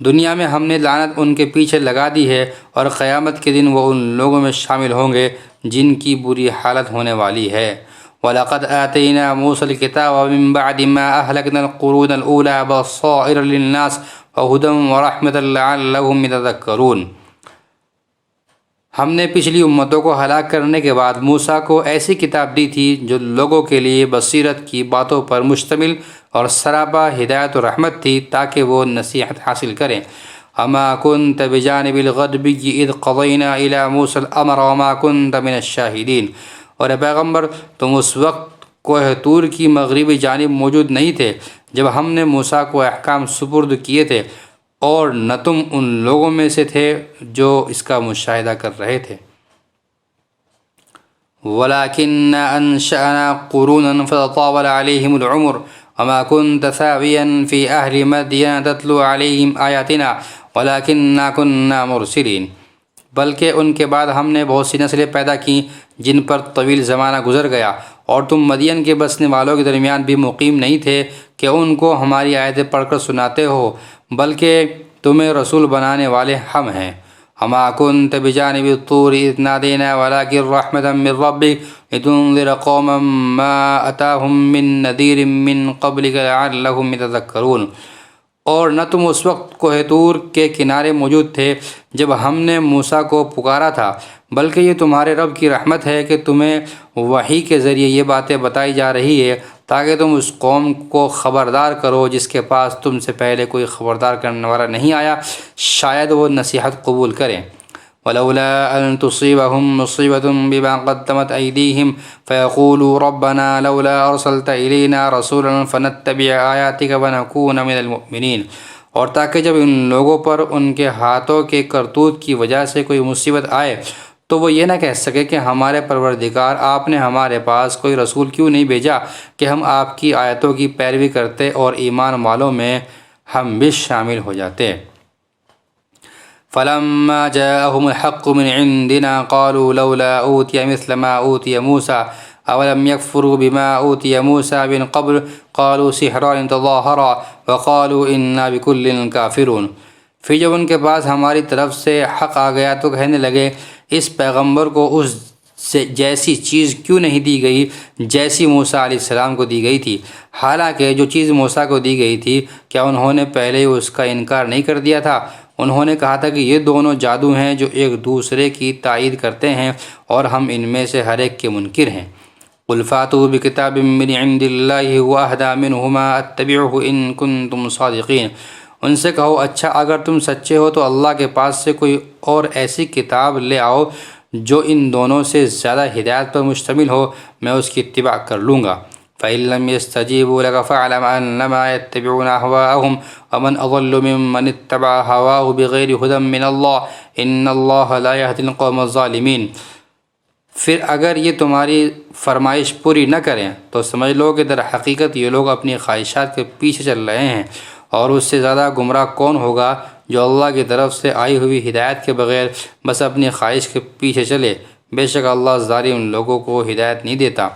Speaker 1: دنیا میں ہم نے لعنت ان کے پیچھے لگا دی ہے اور قیامت کے دن وہ ان لوگوں میں شامل ہوں گے جن کی بری حالت ہونے والی ہے۔ وَلَقَدْ آتَيْنَا مُوسَى الْكِتَابَ مِن بَعْدِ مَا أَهْلَكْنَا الْقُرُونَ الْأُولَىٰ بَصَائِرَ لِلنَّاسِ وَهُدًى وَرَحْمَةً لَعَلَّهُمْ يَتَذَكَّرُونَ۔ ہم نے پچھلی امتوں کو ہلاک کرنے کے بعد موسیٰ کو ایسی کتاب دی تھی جو لوگوں کے لیے بصیرت کی باتوں پر مشتمل اور سراپا ہدایت و رحمت تھی تاکہ وہ نصیحت حاصل کریں۔ وَمَا كُنْتَ بِجَانِبِ الْغَرْبِيِّ إِذْ قَضَيْنَا إِلَىٰ مُوسَى الْأَمْرَ وَمَا كُنْتَ مِنَ الشَّاهِدِينَ۔ اور اے پیغمبر تم اس وقت کوہ طور کی مغربی جانب موجود نہیں تھے جب ہم نے موسیٰ کو احکام سپرد کیے تھے، اور نہ تم ان لوگوں میں سے تھے جو اس کا مشاہدہ کر رہے تھے۔ وَلَكِنَّا أَنشَأْنَا قُرُونًا فَتَطَاوَلَ عَلَيْهِمُ الْعُمُرُ وَمَا كُنْتَ ثَاوِيًا فِي أَهْلِ مَدْيَنَ تَتْلُو عَلَيْهِمْ آيَاتِنَا وَلَكِنَّا كُنَّا مُرْسِلِينَ۔ بلکہ ان کے بعد ہم نے بہت سی نسلیں پیدا کیں جن پر طویل زمانہ گزر گیا، اور تم مدین کے بسنے والوں کے درمیان بھی مقیم نہیں تھے کہ ان کو ہماری آیتیں پڑھ کر سناتے ہو، بلکہ تمہیں رسول بنانے والے ہم ہیں۔ وَمَا كُنْتَ بِجَانِبِ الطُّورِ إِذْ نَادَيْنَا وَلَكِنْ رَحْمَةً مِّن رَّبِّكَ لِتُنذِرَ قَوْمًا مَّا أَتَاهُم مِّن نَّذِيرٍ مِّن قَبْلِكَ لَعَلَّهُمْ يَتَذَكَّرُونَ۔ اور نہ تم اس وقت کوہ طور کے کنارے موجود تھے جب ہم نے موسیٰ کو پکارا تھا، بلکہ یہ تمہارے رب کی رحمت ہے کہ تمہیں وحی کے ذریعے یہ باتیں بتائی جا رہی ہے تاکہ تم اس قوم کو خبردار کرو جس کے پاس تم سے پہلے کوئی خبردار کرنے والا نہیں آیا، شاید وہ نصیحت قبول کریں۔ وَلَوْلَا أَن تُصِيبَهُم مُّصِيبَةٌ بِمَا قَدَّمَتْ أَيْدِيهِمْ فَيَقُولُوا رَبَّنَا لَوْلَا أَرْسَلْتَ إِلَيْنَا رَسُولًا فَنَتَّبِعَ آيَاتِكَ وَنَكُونَ مِنَ الْمُؤْمِنِينَ۔ اور تاکہ جب ان لوگوں پر ان کے ہاتھوں کے کرتوت کی وجہ سے کوئی مصیبت آئے تو وہ یہ نہ کہہ سکے کہ ہمارے پروردگار آپ نے ہمارے پاس کوئی رسول کیوں نہیں بھیجا کہ ہم آپ کی آیتوں کی پیروی کرتے اور ایمان والوں میں ہم بھی شامل ہو جاتے۔ فلما جاءهم الحق من عندنا قالوا لولا أوتي مثل ما أوتي موسى أولم يكفروا بما أوتي موسى من قبل قالوا سحران تظاهرا وقالوا إنا بكل كافرون۔ پھر جب ان کے پاس ہماری طرف سے حق آ گیا تو کہنے لگے اس پیغمبر کو اس جیسی چیز کیوں نہیں دی گئی جیسی موسیٰ علیہ السلام کو دی گئی تھی، حالانکہ جو چیز موسیٰ کو دی گئی تھی کیا انہوں نے پہلے ہی اس کا انکار نہیں کر دیا تھا؟ انہوں نے کہا تھا کہ یہ دونوں جادو ہیں جو ایک دوسرے کی تائید کرتے ہیں اور ہم ان میں سے ہر ایک کے منکر ہیں۔ قل فاتوا بکتاب من عند اللہ هو اہدی منہما اتبعہ ان کنتم صادقین۔ ان سے کہو اچھا اگر تم سچے ہو تو اللہ کے پاس سے کوئی اور ایسی کتاب لے آؤ جو ان دونوں سے زیادہ ہدایت پر مشتمل ہو، میں اس کی اتباع کر لوں گا۔ فَإِن لَّمْ يَسْتَجِيبُوا لَكَ فَاعْلَمْ أَنَّمَا يَتَّبِعُونَ أَهْوَاءَهُمْ وَمَنْ أَضَلُّ مِمَّنِ اتَّبَعَ هَوَاهُ بِغَيْرِ هُدًى مِّنَ اللَّهِ إِنَّ اللَّهَ لَا يَهْدِي الْقَوْمَ الظَّالِمِينَ۔ پھر اگر یہ تمہاری فرمائش پوری نہ کریں تو سمجھ لو کہ در حقیقت یہ لوگ اپنی خواہشات کے پیچھے چل رہے ہیں، اور اس سے زیادہ گمراہ کون ہوگا جو اللہ کی طرف سے آئی ہوئی ہدایت کے بغیر بس اپنی خواہش کے پیچھے چلے۔ بے شک اللہ ظالم لوگوں کو ہدایت نہیں دیتا۔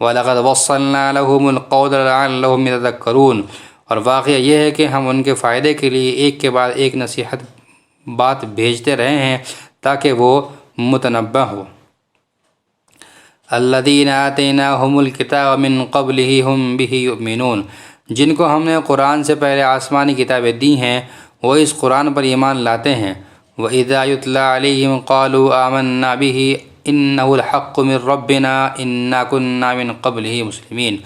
Speaker 1: وَلَقَدْ وَصَّلْنَا لَهُمُ الْقَوْلَ لَعَلَّهُمْ يَتَذَكَّرُونَ، اور واقعہ یہ ہے کہ ہم ان کے فائدے کے لیے ایک کے بعد ایک نصیحت بات بھیجتے رہے ہیں تاکہ وہ متنبہ ہو۔ الَّذِينَ آتَيْنَاهُمُ الْكِتَابَ مِن قَبْلِهِ هُمْ بِهِ يُؤْمِنُونَ، جن کو ہم نے قرآن سے پہلے آسمانی کتابیں دی ہیں وہ اس قرآن پر ایمان لاتے ہیں۔ وَإِذَا يُتْلَى عَلَيْهِمْ قَالُوا آمَنَّا بِهِ إِنَّهُ الْحَقُّ مِن رَّبِّنَا إِنَّا كُنَّا مِن قَبْلِهِ مُسْلِمِينَ،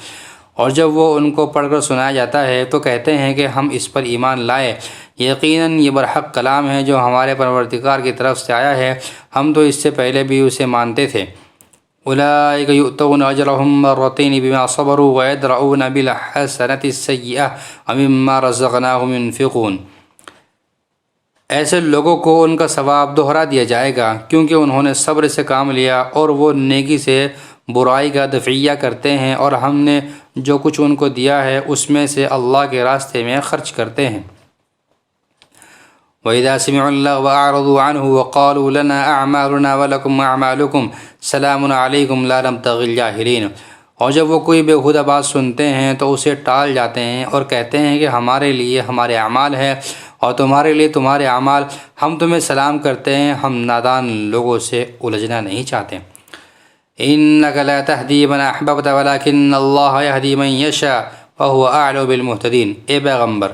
Speaker 1: اور جب وہ ان کو پڑھ کر سنایا جاتا ہے تو کہتے ہیں کہ ہم اس پر ایمان لائے، یقیناً یہ برحق کلام ہے جو ہمارے پروردگار کی طرف سے آیا ہے، ہم تو اس سے پہلے بھی اسے مانتے تھے۔ أولئك يؤتون أجرهم مرتين بما صبروا ويدرؤون بالحسنة السيئة ومما رزقناهم ينفقون۔ ایسے لوگوں کو ان کا ثواب دوہرا دیا جائے گا کیونکہ انہوں نے صبر سے کام لیا اور وہ نیکی سے برائی کا دفعیہ کرتے ہیں، اور ہم نے جو کچھ ان کو دیا ہے اس میں سے اللہ کے راستے میں خرچ کرتے ہیں۔ وَإِذَا سَمِعُوا اللَّغْوَ أَعْرَضُوا عَنْهُ وَقَالُوا لَنَا أَعْمَالُنَا وَلَكُمْ أَعْمَالُكُمْ سَلَامٌ عَلَيْكُمْ لَا نَبْتَغِي الْجَاهِلِينَ۔ اور جب وہ کوئی بےہودہ بات سنتے ہیں تو اسے ٹال جاتے ہیں اور کہتے ہیں کہ ہمارے لیے ہمارے اعمال ہے اور تمہارے لیے تمہارے اعمال، ہم تمہیں سلام کرتے ہیں، ہم نادان لوگوں سے الجھنا نہیں چاہتے۔ إِنَّكَ لَا تَهْدِي مَنْ أَحْبَبْتَ وَلَكِنَّ اللَّهَ يَهْدِي مَنْ يَشَاءُ وَهُوَ أَعْلَمُ بِالْمُهْتَدِينَ۔ اے پیغمبر،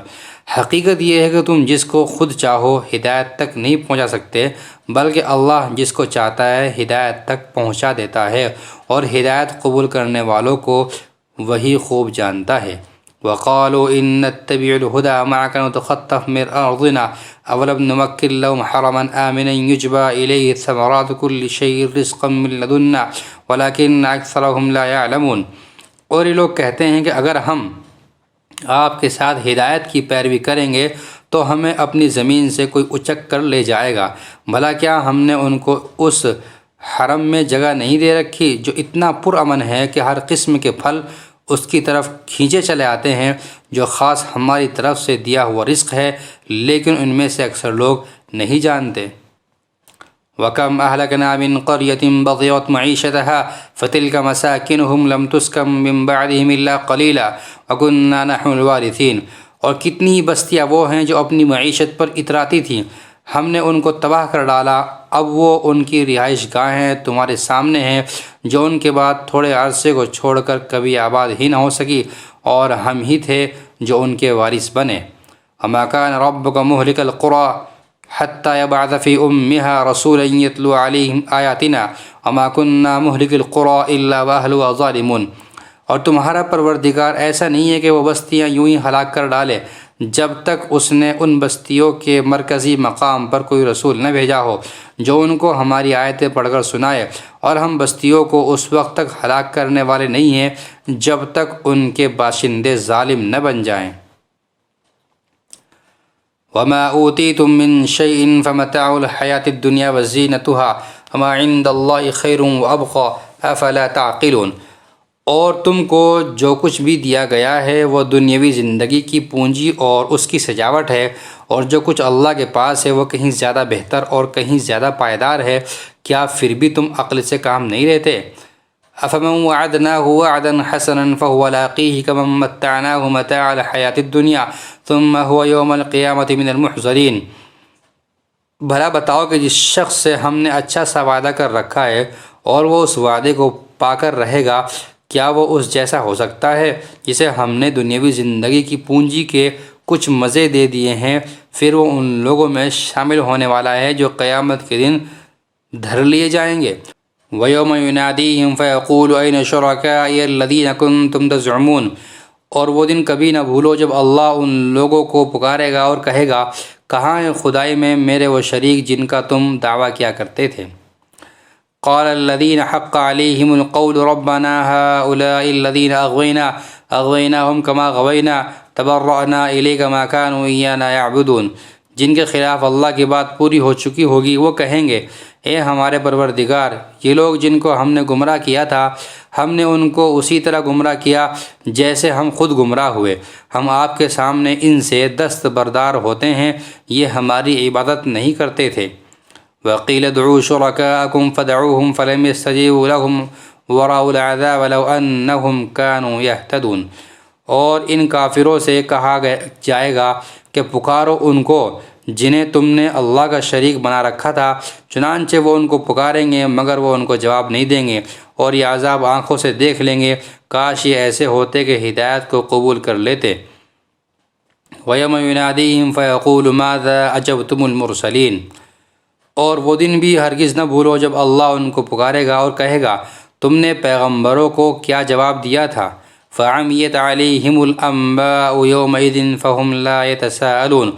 Speaker 1: حقیقت یہ ہے کہ تم جس کو خود چاہو ہدایت تک نہیں پہنچا سکتے، بلکہ اللہ جس کو چاہتا ہے ہدایت تک پہنچا دیتا ہے، اور ہدایت قبول کرنے والوں کو وہی خوب جانتا ہے۔ وَقَالُوا إِن نَّتَّبِعُ الْهُدَىٰ مَعَكَ نُتَخَطَّفْ مِنْ أَرْضِنَا أَوَلَمْ نُمَكِّن لَّهُمْ حَرَمًا آمِنًا يُجْبَىٰ إِلَيْهِ ثَمَرَاتُ كُلِّ شَيْءٍ رِزْقًا مِّن لَّدُنَّا وَلَٰكِنَّ أَكْثَرَهُمْ لَا يَعْلَمُونَ۔ اور یہ لوگ کہتے ہیں کہ اگر ہم آپ کے ساتھ ہدایت کی پیروی کریں گے تو ہمیں اپنی زمین سے کوئی اچک کر لے جائے گا، بھلا کیا ہم نے ان کو اس حرم میں جگہ نہیں دے رکھی جو اتنا پرامن ہے کہ ہر قسم کے پھل اس کی طرف کھینچے چلے آتے ہیں، جو خاص ہماری طرف سے دیا ہوا رزق ہے، لیکن ان میں سے اکثر لوگ نہیں جانتے۔ وَكَمْ أَهْلَكْنَا مِنْ قَرْيَةٍ بَطِرَتْ مَعِيشَتَهَا فَتِلْكَ مَسَاكِنُهُمْ لَمْ تُسْكَنْ مِنْ بَعْدِهِمْ إِلَّا قَلِيلًا وَكُنَّا نَحْنُ الْوَارِثِينَ۔ اور کتنی ہی بستیاں وہ ہیں جو اپنی معیشت پر اتراتی تھیں، ہم نے ان کو تباہ کر ڈالا، اب وہ ان کی رہائش گاہیں تمہارے سامنے ہیں جو ان کے بعد تھوڑے عرصے کو چھوڑ کر کبھی آباد ہی نہ ہو سکی، اور ہم ہی تھے جو ان کے وارث بنے۔ وَمَا كَانَ رَبُّكَ مُهْلِكَ الْقُرَىٰ حَتَّىٰ يَبْعَثَ فِي أُمِّهَا رَسُولًا يَتْلُو عَلَيْهِمْ آيَاتِنَا وَمَا كُنَّا مُهْلِكِ الْقُرَىٰ إِلَّا وَأَهْلُهَا ظَالِمُونَ۔ اور تمہارا پروردگار ایسا نہیں ہے کہ وہ بستیاں یوں ہی ہلاک کر ڈالے جب تک اس نے ان بستیوں کے مرکزی مقام پر کوئی رسول نہ بھیجا ہو جو ان کو ہماری آیتیں پڑھ کر سنائے، اور ہم بستیوں کو اس وقت تک ہلاک کرنے والے نہیں ہیں جب تک ان کے باشندے ظالم نہ بن جائیں۔ وَمَا أُوتِيتُم مِّن شَيْءٍ فَمَتَاعُ الْحَيَاةِ الدُّنْيَا وَزِينَتُهَا وما عند اللہ خیر وابقى افلا تعقلون۔ اور تم کو جو کچھ بھی دیا گیا ہے وہ دنیاوی زندگی کی پونجی اور اس کی سجاوٹ ہے، اور جو کچھ اللہ کے پاس ہے وہ کہیں زیادہ بہتر اور کہیں زیادہ پائیدار ہے، کیا پھر بھی تم عقل سے کام نہیں لیتے؟ افمن وعدناه وعدا حسنا فهو لاقيه كمن متعناه متاع الحیاۃ الدنیا ثم هو يوم القیامة من المحضرین۔ بھلا بتاؤ کہ جس شخص سے ہم نے اچھا سا وعدہ کر رکھا ہے اور وہ اس وعدے کو پا کر رہے گا، کیا وہ اس جیسا ہو سکتا ہے جسے ہم نے دنیاوی زندگی کی پونجی کے کچھ مزے دے دیے ہیں، پھر وہ ان لوگوں میں شامل ہونے والا ہے جو قیامت کے دن دھر لیے جائیں گے۔ وَيَوْمَ يُنَادِيهِمْ فَيَقُولُ أَيْنَ شُرَكَائِيَ الَّذِينَ كُنتُمْ تَزْعُمُونَ۔ اور وہ دن کبھی نہ بھولو جب اللہ ان لوگوں کو پکارے گا اور کہے گا، کہاں ہے خدائی میں میرے وہ شریک جن کا تم دعویٰ کیا کرتے تھے؟ قال الذين حق عليهم القول ربنا هؤلاء الذين أغويناهم كما غوينا تبرأنا إليك ما كانوا إيانا يعبدون۔ جن کے خلاف اللہ کی بات پوری ہو چکی ہوگی وہ کہیں گے، اے ہمارے پروردگار، یہ لوگ جن کو ہم نے گمراہ کیا تھا ہم نے ان کو اسی طرح گمراہ کیا جیسے ہم خود گمراہ ہوئے، ہم آپ کے سامنے ان سے دستبردار ہوتے ہیں، یہ ہماری عبادت نہیں کرتے تھے۔ وَقِيلَ ادْعُوا شُرَكَاءَكُمْ فَدَعُوهُمْ فَلَمْ يَسْتَجِيبُوا لَهُمْ وَرَأَوُا الْعَذَابَ لَوْ أَنَّهُمْ كَانُوا يَهْتَدُونَ۔ اور ان کافروں سے کہا جائے گا کہ پکارو ان کو جنہیں تم نے اللہ کا شریک بنا رکھا تھا، چنانچہ وہ ان کو پکاریں گے مگر وہ ان کو جواب نہیں دیں گے، اور یہ عذاب آنکھوں سے دیکھ لیں گے، کاش یہ ایسے ہوتے کہ ہدایت کو قبول کر لیتے۔ وَيَوْمَ يُنَادِيهِمْ فَيَقُولُ مَاذَا أَجَبْتُمُ الْمُرْسَلِينَ۔ اور وہ دن بھی ہرگز نہ بھولو جب اللہ ان کو پکارے گا اور کہے گا، تم نے پیغمبروں کو کیا جواب دیا تھا؟ فَعَمِيَتْ عَلَيْهِمُ الْأَنبَاءُ يَوْمَئِذٍ فَهُمْ لَا يَتَسَاءَلُونَ۔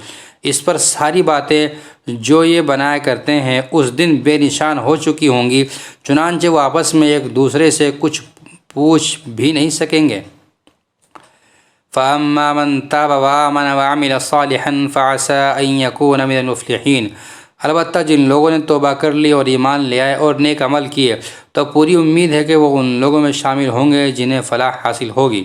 Speaker 1: اس پر ساری باتیں جو یہ بنایا کرتے ہیں اس دن بے نشان ہو چکی ہوں گی، چنانچہ وہ آپس میں ایک دوسرے سے کچھ پوچھ بھی نہیں سکیں گے۔ فَأَمَّا مَنْ تَابَ وَآمَنَ وَعَمِلَ صَالِحًا فَعَسَىٰ أَن يَكُونَ مِنَ الْمُفْلِحِينَ۔ البتہ جن لوگوں نے توبہ کر لی اور ایمان لے آئے اور نیک عمل کیے تو پوری امید ہے کہ وہ ان لوگوں میں شامل ہوں گے جنہیں فلاح حاصل ہوگی۔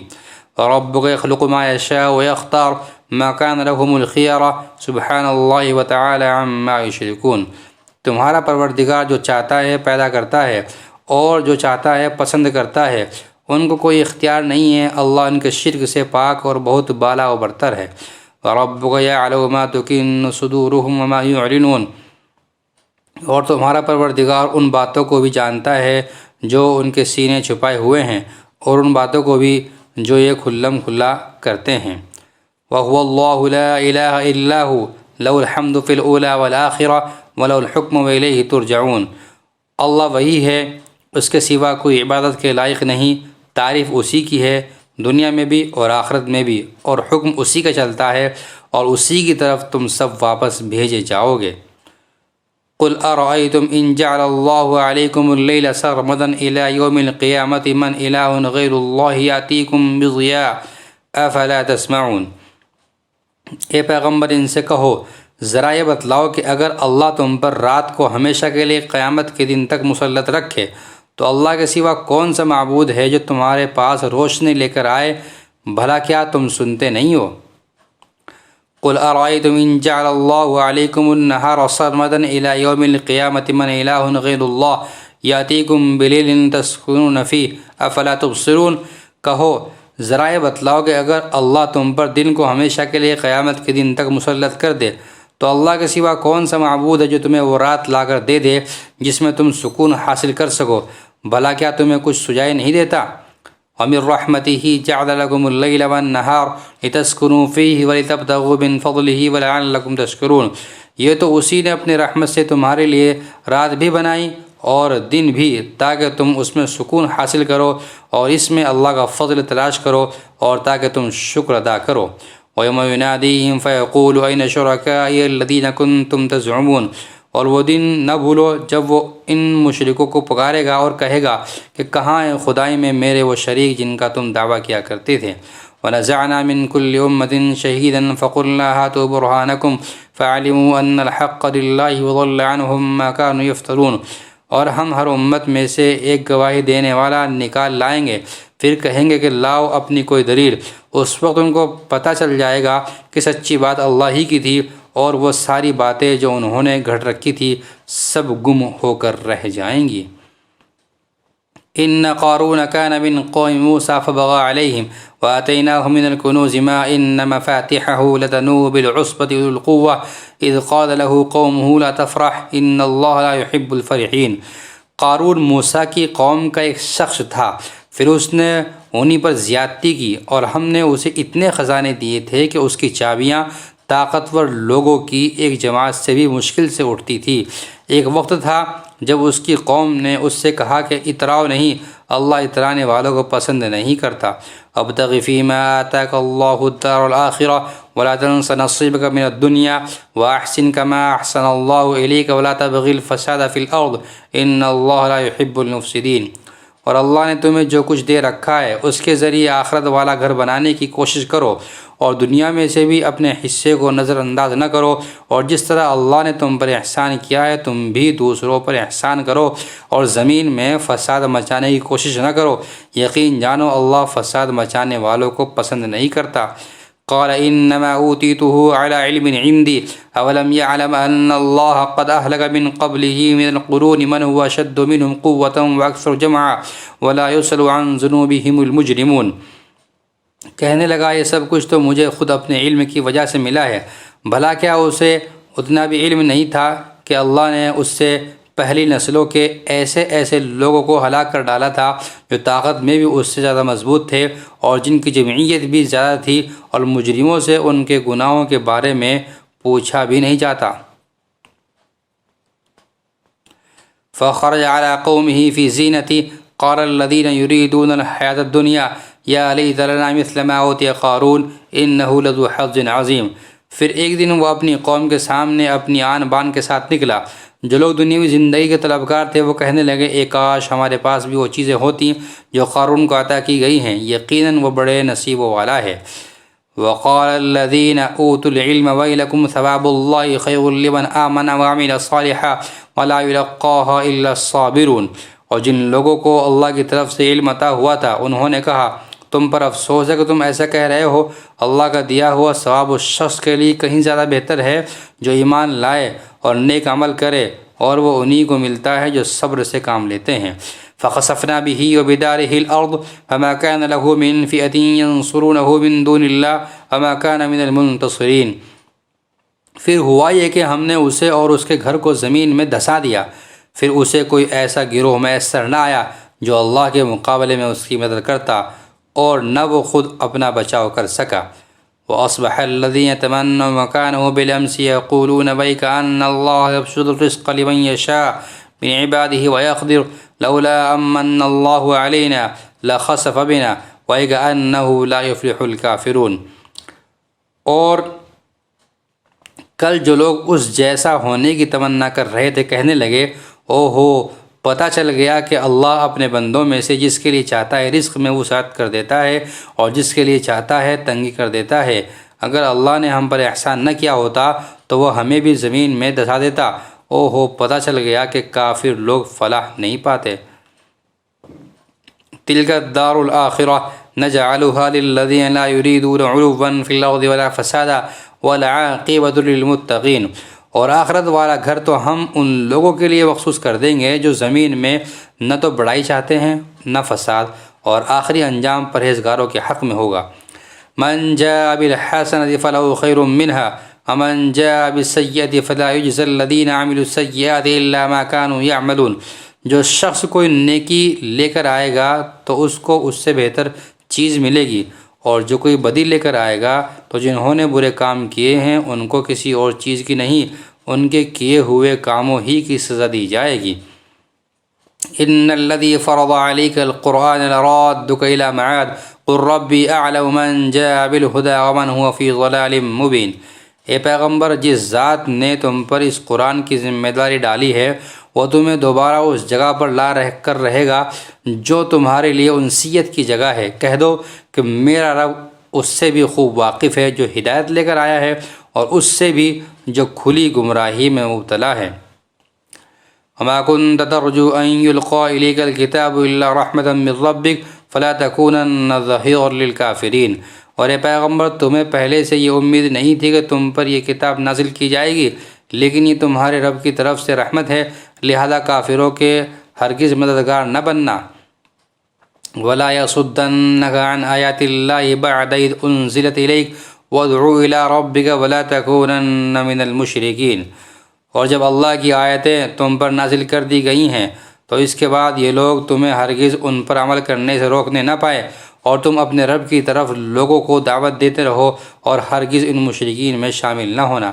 Speaker 1: وَرَبُّكَ يَخْلُقُ مَا يَشَاءُ وَيَخْتَارُ مَا كَانَ لَهُمُ الْخِيَرَةُ سُبْحَانَ اللَّهِ وَتَعَالَى عَمَّا يُشْرِكُونَ۔ تمہارا پروردگار جو چاہتا ہے پیدا کرتا ہے اور جو چاہتا ہے پسند کرتا ہے، ان کو کوئی اختیار نہیں ہے، اللہ ان کے شرک سے پاک اور بہت بالا و برتر ہے۔ وَرَبُّكَ يَعْلَمُ مَا تُكِنُّ صُدُورُهُمْ وَمَا يُعْلِنُونَ۔ اور تمہارا پروردگار ان باتوں کو بھی جانتا ہے جو ان کے سینے چھپائے ہوئے ہیں، اور ان باتوں کو بھی جو یہ کھلم کھلا کرتے ہیں۔ وَهُوَ اللَّهُ لَا إِلَٰهَ إِلَّا هُوَ لَهُ الْحَمْدُ فِي الْأُولَىٰ وَالْآخِرَةِ وَلَهُ الْحُكْمُ وَإِلَيْهِ تُرْجَعُونَ۔ اللہ وہی ہے، اس کے سوا کوئی عبادت کے لائق نہیں، تعریف اسی کی ہے، دنیا میں بھی اور آخرت میں بھی، اور حکم اسی کا چلتا ہے، اور اسی کی طرف تم سب واپس بھیجے جاؤ گے۔ قل ارأيتم ان جعل الله عليكم الليل سرمدا الى يوم القيامة من اله غير الله يأتيكم بضياء افلا تسمعون۔ اے پیغمبر ان سے کہو، ذرا یہ بتلاؤ کہ اگر اللہ تم پر رات کو ہمیشہ کے لیے قیامت کے دن تک مسلط رکھے تو اللہ کے سوا کون سا معبود ہے جو تمہارے پاس روشنی لے کر آئے، بھلا کیا تم سنتے نہیں ہو؟ قل ارأيتم ان جعل الله عليكم النهار سرمدا الى يوم القيامة من اله غير الله يأتيكم بليل تسكنون فيه افلا تبصرون۔ کہو ذرا یہ بتلاؤ کہ اگر اللہ تم پر دن کو ہمیشہ کے لیے قیامت کے دن تک مسلط کر دے تو اللہ کے سوا کون سا معبود ہے جو تمہیں وہ رات لا کر دے دے جس میں تم سکون حاصل کر سکو، بھلا کیا تمہیں کچھ سجائی نہیں دیتا؟ وَمِن رَحْمَتِهِ جَعَلَ لَكُمُ اللَّيْلَ وَالنَّهَارَ لِتَسْكُنُوا فِيهِ وَلِتَبْتَغُوا مِن فَضْلِهِ وَلَعَلَّكُمْ تَشْكُرُونَ۔ یہ تو اسی نے اپنے رحمت سے تمہارے لیے رات بھی بنائی اور دن بھی، تاکہ تم اس میں سکون حاصل کرو اور اس میں اللہ کا فضل تلاش کرو اور تاکہ تم شکر ادا کرو۔ وَيَوْمَ يُنَادِيهِمْ فَيَقُولُ أَيْنَ شُرَكَائِيَ الَّذِينَ كُنتُمْ تَزْعُمُونَ۔ اور وہ دن نہ بھولو جب وہ ان مشرکوں کو پکارے گا اور کہے گا کہ کہاں ہے خدائی میں میرے وہ شریک جن کا تم دعویٰ کیا کرتے تھے۔ وَنَزَعْنَا مِن كُلِّ أُمَّةٍ شَهِيدًا فَقُلْنَا هَاتُوا بُرْهَانَكُمْ فَعَلِمُوا أَنَّ الْحَقَّ لِلَّهِ وَضَلَّ عَنْهُم مَّا كَانُوا يَفْتَرُونَ۔ اور ہم ہر امت میں سے ایک گواہی دینے والا نکال لائیں گے، پھر کہیں گے کہ لاؤ اپنی کوئی دلیل۔ اس وقت ان کو پتہ چل جائے گا کہ سچی بات اللہ ہی کی تھی، اور وہ ساری باتیں جو انہوں نے گھڑ رکھی تھی سب گم ہو کر رہ جائیں گی۔ ان قارون كان من قوم موسى فبغى عليهم وآتيناه من الكنوز ما ان مفاتحه لتنوء بالعصبة أولي القوة اذ قال له قومه لا تفرح ان الله لا يحب الفرحين۔ قارون موسیٰ کی قوم کا ایک شخص تھا، پھر اس نے انہی پر زیادتی کی، اور ہم نے اسے اتنے خزانے دیے تھے کہ اس کی چابیاں طاقتور لوگوں کی ایک جماعت سے بھی مشکل سے اٹھتی تھی۔ ایک وقت تھا جب اس کی قوم نے اس سے کہا کہ اتراؤ نہیں، اللہ اترانے والوں کو پسند نہیں کرتا۔ ابتغ فیما آتاک اللہ الدار الآخرہ ولا تنس نصیبک من الدنیا واحسن کما احسن اللہ الیک ولا تبغ الفساد فی الارض ان اللہ لا يحب المفسدین۔ اور اللہ نے تمہیں جو کچھ دے رکھا ہے اس کے ذریعے آخرت والا گھر بنانے کی کوشش کرو، اور دنیا میں سے بھی اپنے حصے کو نظر انداز نہ کرو، اور جس طرح اللہ نے تم پر احسان کیا ہے تم بھی دوسروں پر احسان کرو، اور زمین میں فساد مچانے کی کوشش نہ کرو، یقین جانو اللہ فساد مچانے والوں کو پسند نہیں کرتا۔ قال انما اوتیته على علم عندي اولم يعلم ان الله قد اهلك من قبله من القرون من هو اشد منهم قوة واكثر جمعا ولا يسأل عن ذنوبهم المجرمون۔ کہنے لگا یہ سب کچھ تو مجھے خود اپنے علم کی وجہ سے ملا ہے، بھلا کیا اسے اتنا بھی علم نہیں تھا کہ اللہ نے اس سے پہلی نسلوں کے ایسے ایسے لوگوں کو ہلاک کر ڈالا تھا جو طاقت میں بھی اس سے زیادہ مضبوط تھے اور جن کی جمعیت بھی زیادہ تھی، اور مجرموں سے ان کے گناہوں کے بارے میں پوچھا بھی نہیں جاتا۔ فخرج على قومه في زینتی قال الذين يريدون الحياة الدنيا یا لیت لنا مثل ما اوتی قارون انه لذو حظ عظیم۔ پھر ایک دن وہ اپنی قوم کے سامنے اپنی آن بان کے ساتھ نکلا۔ جو لوگ دنیاوی زندگی کے طلبگار تھے وہ کہنے لگے اے کاش ہمارے پاس بھی وہ چیزیں ہوتی جو قارون کو عطا کی گئی ہیں، یقیناً وہ بڑے نصیب والا ہے۔ وقال الذين اوتوا العلم ويلكم ثواب الله خير لمن آمن وعمل صالحا ولا يلقاها الا الصابرون۔ اور جن لوگوں کو اللہ کی طرف سے علم عطا ہوا تھا انہوں نے کہا تم پر افسوس ہے کہ تم ایسا کہہ رہے ہو، اللہ کا دیا ہوا ثواب اس شخص کے لیے کہیں زیادہ بہتر ہے جو ایمان لائے اور نیک عمل کرے، اور وہ انہی کو ملتا ہے جو صبر سے کام لیتے ہیں۔ فخسفنا به وبداره الارض فما كان له من فئة ينصرونه من دون الله وما كان من المنتصرين۔ پھر ہوا یہ کہ ہم نے اسے اور اس کے گھر کو زمین میں دھسا دیا، پھر اسے کوئی ایسا گروہ میسر نہ آیا جو اللہ کے مقابلے میں اس کی مدد کرتا، اور نہ وہ خود اپنا بچاؤ کر سکا۔ وَأَصْبَحَ الَّذِينَ تَمَنَّوْا مَكَانَهُ بِالْأَمْسِ يَقُولُونَ وَيْكَ أَنَّ اللَّهَ يَبْسُطُ الرِّزْقَ لِمَن يَشَاءُ مِنْ عِبَادِهِ وَيَقْدِرُ لَوْلَا أَمَّنَّ اللَّهُ عَلَيْنَا لَخَسَفَ بِنَا وَيَكَأَنَّهُ لَا يُفْلِحُ الْكَافِرُونَ۔ اور کل جو لوگ اس جیسا ہونے کی تمنا کر رہے تھے کہنے لگے او ہو، پتہ چل گیا کہ اللہ اپنے بندوں میں سے جس کے لیے چاہتا ہے رزق میں وسعت کر دیتا ہے اور جس کے لیے چاہتا ہے تنگی کر دیتا ہے۔ اگر اللہ نے ہم پر احسان نہ کیا ہوتا تو وہ ہمیں بھی زمین میں دھسا دیتا۔ او ہو، پتہ چل گیا کہ کافر لوگ فلاح نہیں پاتے۔ تلک الدار الآخرہ نجعلها للذین لا یریدون علوا فی الارض ولا فسادا والعاقبۃ للمتقین۔ اور آخرت والا گھر تو ہم ان لوگوں کے لیے مخصوص کر دیں گے جو زمین میں نہ تو بڑائی چاہتے ہیں نہ فساد، اور آخری انجام پرہیزگاروں کے حق میں ہوگا۔ من جاء بالحسنۃ فلہ خیر منها ومن جاء بالسیئۃ فلا یجزی الذین عملوا السیئات الا ما كانوا یعملون۔ جو شخص کوئی نیکی لے کر آئے گا تو اس کو اس سے بہتر چیز ملے گی، اور جو کوئی بدی لے کر آئے گا تو جنہوں نے برے کام کیے ہیں ان کو کسی اور چیز کی نہیں، ان کے کیے ہوئے کاموں ہی کی سزا دی جائے گی۔ ان الذی فرض علیک القرآن لرادک الی معاد قل ربی اعلم من جاء بالہدی ومن هو فی ضلال مبین۔ اے پیغمبر، جس ذات نے تم پر اس قرآن کی ذمہ داری ڈالی ہے وہ تمہیں دوبارہ اس جگہ پر لا رہ کر رہے گا جو تمہارے لیے انسیت کی جگہ ہے۔ کہہ دو کہ میرا رب اس سے بھی خوب واقف ہے جو ہدایت لے کر آیا ہے اور اس سے بھی جو کھلی گمراہی میں مبتلا ہے۔ وما كنت ترجو أن يلقى إليك الكتاب إلا رحمة من ربك فلا تكونن ظهيرا للكافرين۔ اور اے پیغمبر تمہیں پہلے سے یہ امید نہیں تھی کہ تم پر یہ کتاب نازل کی جائے گی، لیکن یہ تمہارے رب کی طرف سے رحمت ہے، لہذا کافروں کے ہرگز مددگار نہ بننا۔ ولا يصدنك عن آيات الله بعد إذ أنزلت إليك وادع إلى ربك ولا تكونن من المشركين۔ اور جب اللہ کی آیتیں تم پر نازل کر دی گئی ہیں تو اس کے بعد یہ لوگ تمہیں ہرگز ان پر عمل کرنے سے روکنے نہ پائے، اور تم اپنے رب کی طرف لوگوں کو دعوت دیتے رہو اور ہرگز ان مشرکین میں شامل نہ ہونا۔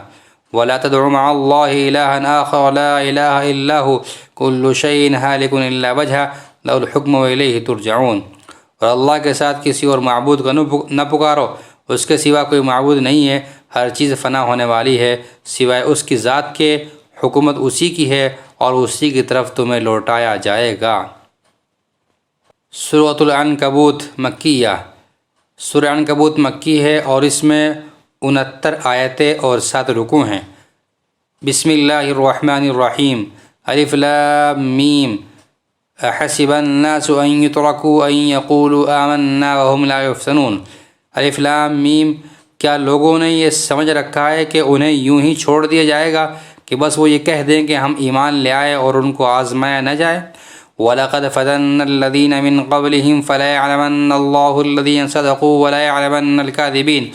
Speaker 1: ولا تدع مع الله إلها آخر لا إله إلا هو كل شيء هالك إلا وجهه له الحكم وإليه ترجعون۔ اور اللہ کے ساتھ کسی اور معبود کو نہ پکارو، اس کے سوا کوئی معبود نہیں ہے، ہر چیز فنا ہونے والی ہے سوائے اس کی ذات کے، حکومت اسی کی ہے اور اسی کی طرف تمہیں لوٹایا جائے گا۔ سورۃ العنکبوت مکیہ۔ سورہ عنکبوت مکی ہے اور اس میں 69 آیتیں اور 7 رکوع ہیں۔ بسم اللہ الرحمن الرحیم۔ الف لام میم۔ احسب الناس ان يتركوا ان يقولوا آمنا وهم لا يفتنون۔ الف لام میم۔ کیا لوگوں نے یہ سمجھ رکھا ہے کہ انہیں یوں ہی چھوڑ دیا جائے گا کہ بس وہ یہ کہہ دیں کہ ہم ایمان لے آئے اور ان کو آزمایا نہ جائے؟ وَلَقَدْ فَتَنَّا الَّذِينَ مِن قَبْلِهِمْ فَلَيَعْلَمَنَّ اللَّهُ الَّذِينَ صَدَقُوا وَلَيَعْلَمَنَّ الْكَاذِبِينَ۔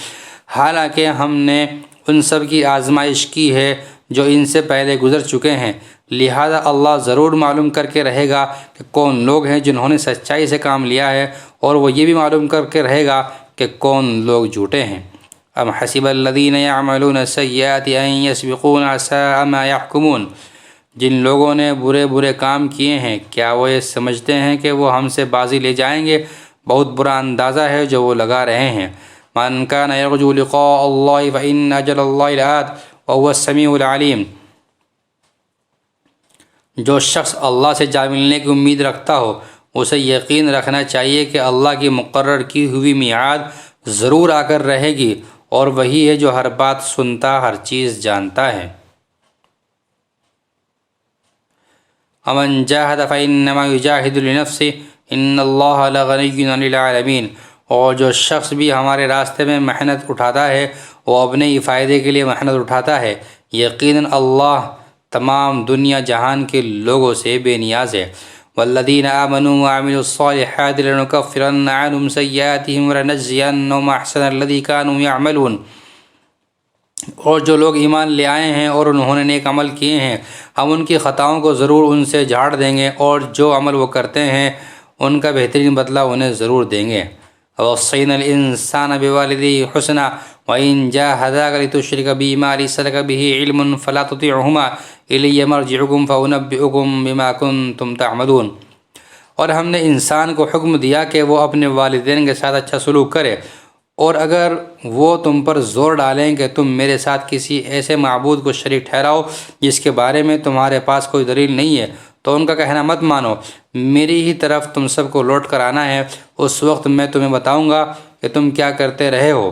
Speaker 1: حالانکہ ہم نے ان سب کی آزمائش کی ہے جو ان سے پہلے گزر چکے ہیں، لہذا اللہ ضرور معلوم کر کے رہے گا کہ کون لوگ ہیں جنہوں نے سچائی سے کام لیا ہے، اور وہ یہ بھی معلوم کر کے رہے گا کہ کون لوگ جھوٹے ہیں۔ ام حسب الذین یعملون السیئات ان یسبقونا ساء ما یحکمون۔ جن لوگوں نے برے برے کام کیے ہیں کیا وہ یہ سمجھتے ہیں کہ وہ ہم سے بازی لے جائیں گے؟ بہت برا اندازہ ہے جو وہ لگا رہے ہیں۔ من کان یرجو لقاء اللہ فإن اجل اللہ لآت وهو السمیع العلیم۔ جو شخص اللہ سے جا ملنے کی امید رکھتا ہو اسے یقین رکھنا چاہیے کہ اللہ کی مقرر کی ہوئی میعاد ضرور آ کر رہے گی، اور وہی ہے جو ہر بات سنتا، ہر چیز جانتا ہے۔ امن جاہد فإنما یجاہد لنفسه ان اللہ لغنی عن العالمین۔ اور جو شخص بھی ہمارے راستے میں محنت اٹھاتا ہے وہ اپنے ہی فائدے کے لیے محنت اٹھاتا ہے، یقیناً اللہ تمام دنیا جہان کے لوگوں سے بے نیاز ہے۔ والذین آمنوا وعملوا الصالحات لنکفرن عنہم سیئاتہم ولنجزینہم احسن الذی کانوا یعملون۔ اور جو لوگ ایمان لے آئے ہیں اور انہوں نے نیک عمل کیے ہیں ہم ان کی خطاؤں کو ضرور ان سے جھاڑ دیں گے، اور جو عمل وہ کرتے ہیں ان کا بہترین بدلہ انہیں ضرور دیں گے۔ وَوَصَّيْنَا الْإِنسَانَ بِوَالِدَيْهِ حُسْنًا وَإِنْ جَاهَدَاكَ لِتُشْرِكَ بِي مَا لَيْسَ لَكَ بِهِ عِلْمٌ فَلَا تُطِعْهُمَا إِلَيَّ مَرْجِعُكُمْ فَأُنَبِّئُكُم بِمَا كُنتُمْ تَعْمَلُونَ۔ اور ہم نے انسان کو حکم دیا کہ وہ اپنے والدین کے ساتھ اچھا سلوک کرے، اور اگر وہ تم پر زور ڈالیں کہ تم میرے ساتھ کسی ایسے معبود کو شریک ٹھہراؤ جس کے بارے میں تمہارے پاس کوئی دلیل نہیں ہے، تو ان کا کہنا مت مانو، میری ہی طرف تم سب کو لوٹ کر آنا ہے، اس وقت میں تمہیں بتاؤں گا کہ تم کیا کرتے رہے ہو۔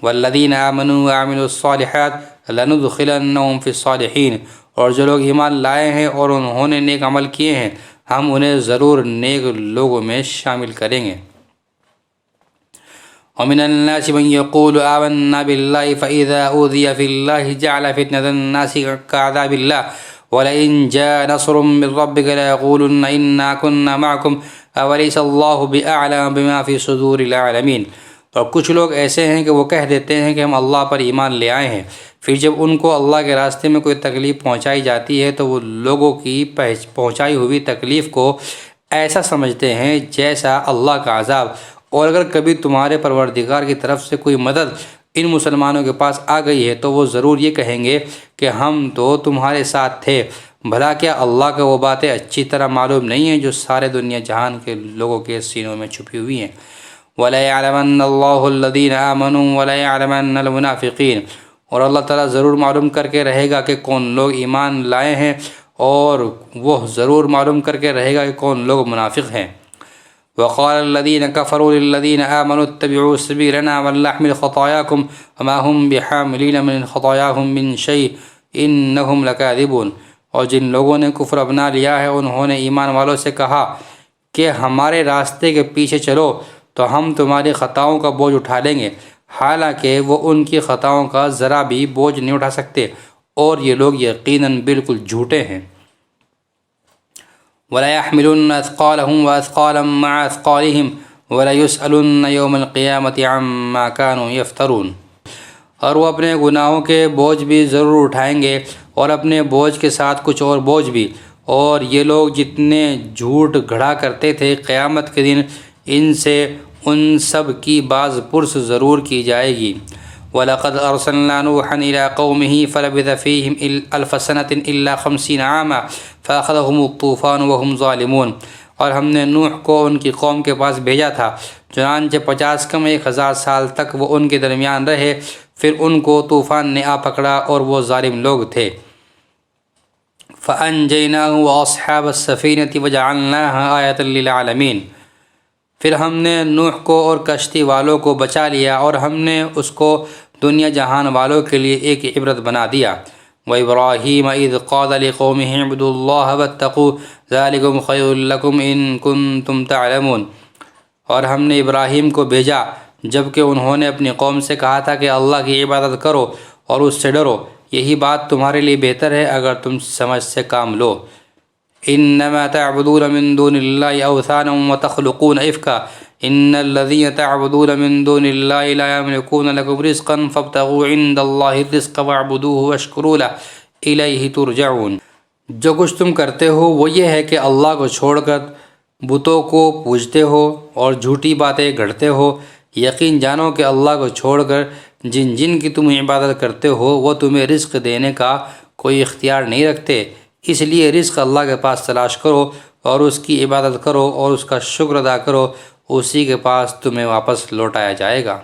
Speaker 1: والذین آمنوا وعملوا الصالحات لندخلنہم فی الصالحین۔ اور جو لوگ ایمان لائے ہیں اور انہوں نے نیک عمل کیے ہیں ہم انہیں ضرور نیک لوگوں میں شامل کریں گے۔ ومن الناس من يقول آمنا بالله فإذا أوذي في الله جعل فتنة الناس كعذاب الله ولئن جاء نصر من ربك ليقولن إنا كنا معكم أوليس الله بأعلم بما في صدور العالمين۔ اور کچھ لوگ ایسے ہیں کہ وہ کہہ دیتے ہیں کہ ہم اللہ پر ایمان لے آئے ہیں، پھر جب ان کو اللہ کے راستے میں کوئی تکلیف پہنچائی جاتی ہے تو وہ لوگوں کی پہنچائی ہوئی تکلیف کو ایسا سمجھتے ہیں جیسا اللہ کا عذاب۔ اور اگر کبھی تمہارے پروردگار کی طرف سے کوئی مدد ان مسلمانوں کے پاس آ گئی ہے تو وہ ضرور یہ کہیں گے کہ ہم تو تمہارے ساتھ تھے۔ بھلا کیا اللہ کو وہ باتیں اچھی طرح معلوم نہیں ہیں جو سارے دنیا جہان کے لوگوں کے سینوں میں چھپی ہوئی ہیں۔ وَلَيَعْلَمَنَّ اللَّهُ الَّذِينَ آمَنُوا وَلَيَعْلَمَنَّ الْمُنَافِقِينَ۔ اور اللہ تعالیٰ ضرور معلوم کر کے رہے گا کہ کون لوگ ایمان لائے ہیں، اور وہ ضرور معلوم کر کے رہے گا کہ کون لوگ منافق ہیں۔ وقال الذين كفروا للذين آمنوا اتبعوا سبيلنا ولنحمل خطاياكم وما هم بحاملين من خطاياهم من شيء إنهم لكاذبون۔ اور جن لوگوں نے کفر اپنا لیا ہے انہوں نے ایمان والوں سے کہا کہ ہمارے راستے کے پیچھے چلو تو ہم تمہاری خطاؤں کا بوجھ اٹھا لیں گے، حالانکہ وہ ان کی خطاؤں کا ذرا بھی بوجھ نہیں اٹھا سکتے، اور یہ لوگ یقیناً بالکل جھوٹے ہیں۔ وَلَا يَحْمِلُنَّ أَثْقَالَهُمْ وَأَثْقَالًا مَعَ أَثْقَالِهِمْ وَلَيُسْأَلُنَّ يَوْمَ الْقِيَامَةِ عَمَّا كَانُوا يَفْتَرُونَ۔ اور وہ اپنے گناہوں کے بوجھ بھی ضرور اٹھائیں گے، اور اپنے بوجھ کے ساتھ کچھ اور بوجھ بھی، اور یہ لوگ جتنے جھوٹ گھڑا کرتے تھے قیامت کے دن ان سے ان سب کی باز پرس ضرور کی جائے گی۔ وَلَقَدْ أَرْسَلْنَا نُوحًا إِلَىٰ قَوْمِهِ فَلَبِثَ فِيهِمْ أَلْفَ سَنَةٍ إِلَّا 50 عَامًا فَأَخَذَهُمُ الطُّوفَانُ وَهُمْ ظَالِمُونَ۔ اور ہم نے نوح کو ان کی قوم کے پاس بھیجا تھا، چنانچہ 50 کم 1000 سال تک وہ ان کے درمیان رہے، پھر ان کو طوفان نے آ پکڑا اور وہ ظالم لوگ تھے۔ فَأَنْجَيْنَاهُ وَأَصْحَابَ السَّفِينَةِ وَجَعَلْنَاهَا آيَةً لِّلْعَالَمِينَ۔ پھر ہم نے نوح کو اور کشتی والوں کو بچا لیا، اور ہم نے اس کو دنیا جہان والوں کے لیے ایک عبرت بنا دیا۔ وَإِبْرَاهِيمَ إِذْ قَالَ لِقَوْمِهِ اعْبُدُوا اللَّهَ وَاتَّقُوهُ ذَلِكُمْ خَيْرٌ لَكُمْ إِن كُنتُمْ تَعْلَمُونَ۔ اور ہم نے ابراہیم کو بھیجا جب کہ انہوں نے اپنی قوم سے کہا تھا کہ اللہ کی عبادت کرو اور اس سے ڈرو، یہی بات تمہارے لیے بہتر ہے اگر تم سمجھ سے کام لو۔ انما تعبدون من دون اللہ اوثانا وتخلقون افکا ان الذین تعبدون من دون اللہ لا یملکون لکم رزقا فابتغوا عند اللہ الرزق واعبدوہ واشکروا لہ الیہ ترجعون۔ جو کچھ تم کرتے ہو وہ یہ ہے کہ اللہ کو چھوڑ کر بتوں کو پوجتے ہو اور جھوٹی باتیں گھڑتے ہو، یقین جانو کہ اللہ کو چھوڑ کر جن جن کی تم عبادت کرتے ہو وہ تمہیں رزق دینے کا کوئی اختیار نہیں رکھتے، اس لیے رزق اللہ کے پاس تلاش کرو اور اس کی عبادت کرو اور اس کا شکر ادا کرو، اسی کے پاس تمہیں واپس لوٹایا جائے گا۔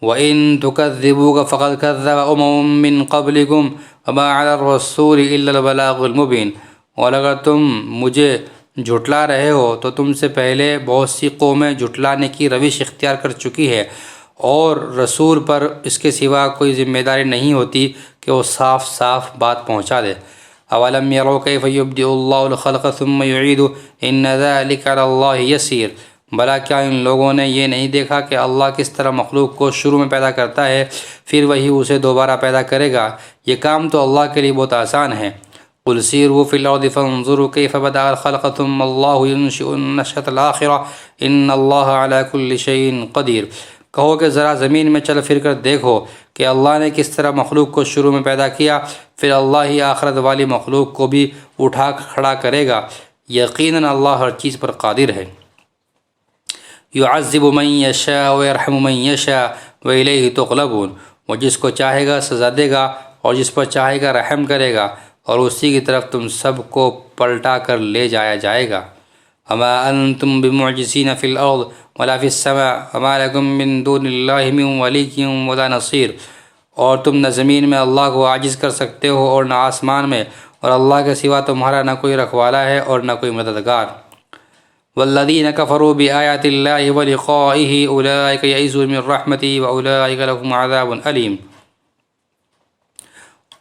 Speaker 1: وَإِن تُكَذِّبُوكَ فَقَدْ كَذَّبَ أُمَمٌ مِّن قَبْلِكُمْ وَمَا عَلَى الرَّسُولِ إِلَّا الْبَلَاغُ الْمُبِينُ۔ اور اگر تم مجھے جھٹلا رہے ہو تو تم سے پہلے بہت سی قومیں جھٹلانے کی روش اختیار کر چکی ہے، اور رسول پر اس کے سوا کوئی ذمہ داری نہیں ہوتی کہ وہ صاف صاف بات پہنچا دے۔ اولم یروا کیف یبدئ اللہ الخلق ثم یعیدہ ان ذلک علی اللہ یسیر۔ بھلا کیا ان لوگوں نے یہ نہیں دیکھا کہ اللہ کس طرح مخلوق کو شروع میں پیدا کرتا ہے پھر وہی اسے دوبارہ پیدا کرے گا، یہ کام تو اللہ کے لیے بہت آسان ہے۔ قل سیروا فی الارض فانظروا کیف بدأ الخلق ثم اللہ ینشئ النشأة الآخرہ ان اللہ علی کل شیء قدیر۔ کہو کہ ذرا زمین میں چل پھر کر دیکھو کہ اللہ نے کس طرح مخلوق کو شروع میں پیدا کیا، پھر اللہ ہی آخرت والی مخلوق کو بھی اٹھا کھڑا کرے گا، یقیناً اللہ ہر چیز پر قادر ہے۔ یعذب من یشاء ویرحم من یشاء والیہ تقلبون۔ وہ جس کو چاہے گا سزا دے گا اور جس پر چاہے گا رحم کرے گا، اور اسی کی طرف تم سب کو پلٹا کر لے جایا جائے گا۔ وما انتم بمعجزین فی الارض ولا فی السماء وما لکم من دون اللہ من ولی ولا نصیر۔ اور تم نہ زمین میں اللہ کو عاجز کر سکتے ہو اور نہ آسمان میں، اور اللہ کے سوا تمہارا نہ کوئی رکھوالا ہے اور نہ کوئی مددگار۔ والذین کفروا بآیات اللہ ولقائہ اولئک یئسوا من رحمتی واولئک لهم عذاب علیم۔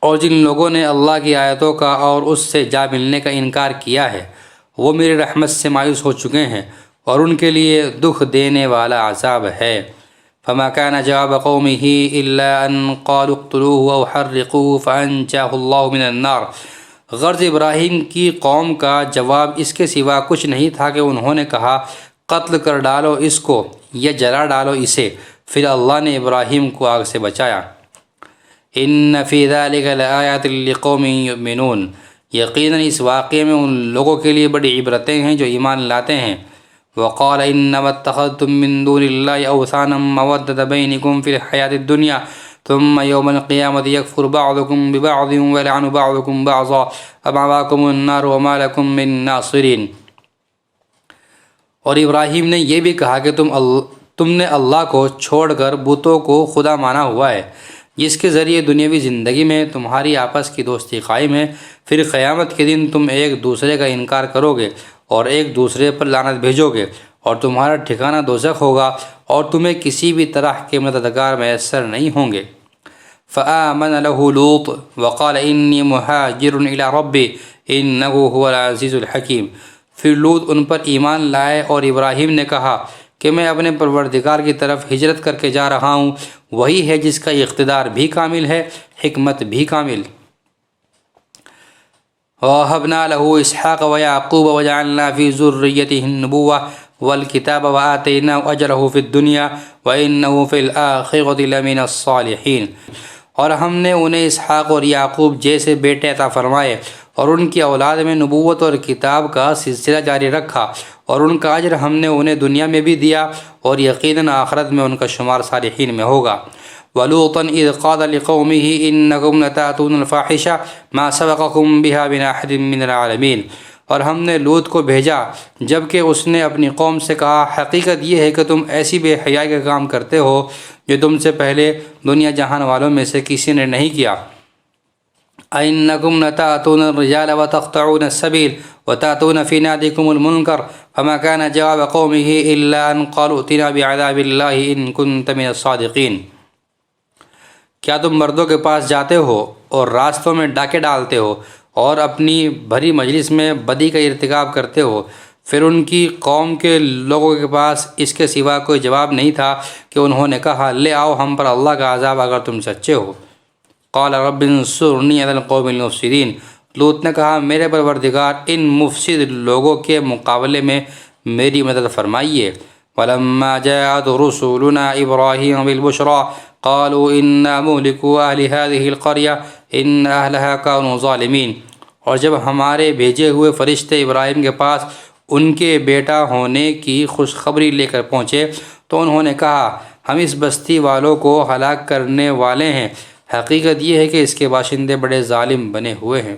Speaker 1: اور جن لوگوں نے اللہ کی آیتوں کا اور اس سے جا ملنے کا انکار کیا ہے وہ میری رحمت سے مایوس ہو چکے ہیں، اور ان کے لیے دکھ دینے والا عذاب ہے۔ فما كان جواب قومه الا ان قالوا اقتلوه او حرقوه فانجاه الله من النار۔ غرض ابراہیم کی قوم کا جواب اس کے سوا کچھ نہیں تھا کہ انہوں نے کہا قتل کر ڈالو اس کو یا جلا ڈالو اسے، پھر اللہ نے ابراہیم کو آگ سے بچایا۔ ان فی ذلک لآیات لقوم یؤمنون۔ یقیناً اس واقعے میں ان لوگوں کے لیے بڑی عبرتیں ہیں جو ایمان لاتے ہیں۔ وقال انما اتخذتم من دون اللہ اوثانا مودۃ بینکم فی الحیاۃ الدنیا ثم یوم القیامۃ یکفر بعضکم ببعض ویلعن بعضکم بعضا ومأواکم النار وما لکم من ناصرین۔ اور ابراہیم نے یہ بھی کہا کہ تم نے اللہ کو چھوڑ کر بتوں کو خدا مانا ہوا ہے، جس کے ذریعے دنیاوی زندگی میں تمہاری آپس کی دوستی قائم ہے، پھر قیامت کے دن تم ایک دوسرے کا انکار کرو گے اور ایک دوسرے پر لعنت بھیجو گے، اور تمہارا ٹھکانہ دوزخ ہوگا، اور تمہیں کسی بھی طرح کے مددگار میسر نہیں ہوں گے۔ فآمن له لوط وقال انی مہاجر الی ربی انہ هو العزیز الحکیم۔ پھر لوط ان پر ایمان لائے اور ابراہیم نے کہا کہ میں اپنے پروردگار کی طرف ہجرت کر کے جا رہا ہوں، وہی ہے جس کا اقتدار بھی کامل ہے، حکمت بھی کامل۔ وَوَهَبْنَا لَهُ إِسْحَاقَ وَيَعْقُوبَ وَجَعَلْنَا فِي ذُرِّيَّتِهِ النُّبُوَّةَ وَالْكِتَابَ وَآتَيْنَاهُ أَجْرَهُ فِي الدُّنْيَا وَإِنَّهُ فِي الْآخِرَةِ لَمِنَ الصَّالِحِينَ۔ اور ہم نے انہیں اسحاق اور یعقوب جیسے بیٹے عطا فرمائے اور ان کی اولاد میں نبوت اور کتاب کا سلسلہ جاری رکھا، اور ان کا اجر ہم نے انہیں دنیا میں بھی دیا، اور یقیناً آخرت میں ان کا شمار صالحین میں ہوگا۔ وَلُوطًا إِذْ قَالَ لِقَوْمِهِ إِنَّكُمْ لَتَأْتُونَ الْفَاحِشَةَ مَا سَبَقَكُمْ بِهَا مِنْ أَحَدٍ مِّنَ الْعَالَمِينَ۔ اور ہم نے لوط کو بھیجا جبکہ اس نے اپنی قوم سے کہا، حقیقت یہ ہے کہ تم ایسی بے حیائی کا کام کرتے ہو جو تم سے پہلے دنیا جہان والوں میں سے کسی نے نہیں کیا۔ أَإِنَّكُمْ لَتَأْتُونَ الرِّجَالَ وَتَقْطَعُونَ السَّبِيلَ وَتَأْتُونَ فِي نَادِكُمُ الْمُنكَرَ فَمَا كَانَ جَوَابَ قَوْمِهِ إِلَّا أَنْ قَالُوا ائْتِنَا بِعَذَابِ اللَّهِ إِن كُنتَ مِنَ الصَّادِقِينَ۔ کیا تم مردوں کے پاس جاتے ہو اور راستوں میں ڈاکے ڈالتے ہو اور اپنی بھری مجلس میں بدی کا ارتکاب کرتے ہو؟ پھر ان کی قوم کے لوگوں کے پاس اس کے سوا کوئی جواب نہیں تھا کہ انہوں نے کہا، لے آؤ ہم پر اللہ کا عذاب اگر تم سچے ہو۔ قال رب انصرنی علی القوم المفسدین۔ لوط نے کہا، میرے پروردگار ان مفسد لوگوں کے مقابلے میں میری مدد فرمائیے۔ ولما جاءت رسولنا ابراہیم بالبشرى قالوا انا مهلكو اہل هذه القرية ان اہلها كانوا ظالمین۔ اور جب ہمارے بھیجے ہوئے فرشتے ابراہیم کے پاس ان کے بیٹا ہونے کی خوشخبری لے کر پہنچے تو انہوں نے کہا، ہم اس بستی والوں کو ہلاک کرنے والے ہیں، حقیقت یہ ہے کہ اس کے باشندے بڑے ظالم بنے ہوئے ہیں۔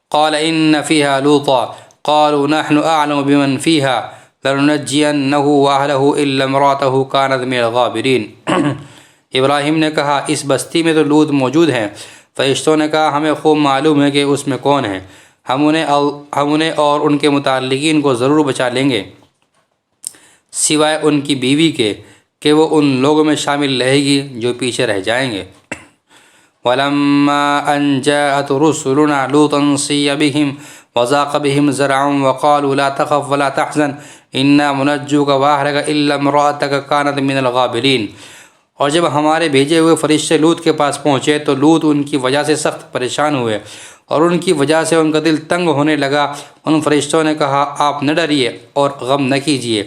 Speaker 1: قال ان فيها لوطا قالوا نحن اعلم بمن فيها لننجينه واهله الا امراته كانت من الغابرين۔ ابراہیم نے کہا، اس بستی میں تو لوط موجود ہیں۔ فرشتوں نے کہا، ہمیں خوب معلوم ہے کہ اس میں کون ہیں، ہم انہیں اور ان کے متعلقین کو ضرور بچا لیں گے، سوائے ان کی بیوی کے کہ وہ ان لوگوں میں شامل رہے گی جو پیچھے رہ جائیں گے۔ وَلَمَّا أَن جَاءَتْ رُسُلُنَا لُوطًا سِيَّ بِهِمْ وَضَاقَ بِهِمْ ذَرْعًا وَقَالُوا لَا تَخَفْ وَلَا تَحْزَنْ إِنَّا مُنَجُّوكَ وَأَهْلَكَ إِلَّا امْرَأَتَكَ كَانَتْ مِنَ الْغَابِرِينَ۔ اور جب ہمارے بھیجے ہوئے فرشتے لوط کے پاس پہنچے تو لوط ان کی وجہ سے سخت پریشان ہوئے اور ان کی وجہ سے ان کا دل تنگ ہونے لگا۔ ان فرشتوں نے کہا، آپ نہ ڈریے اور غم نہ کیجیے،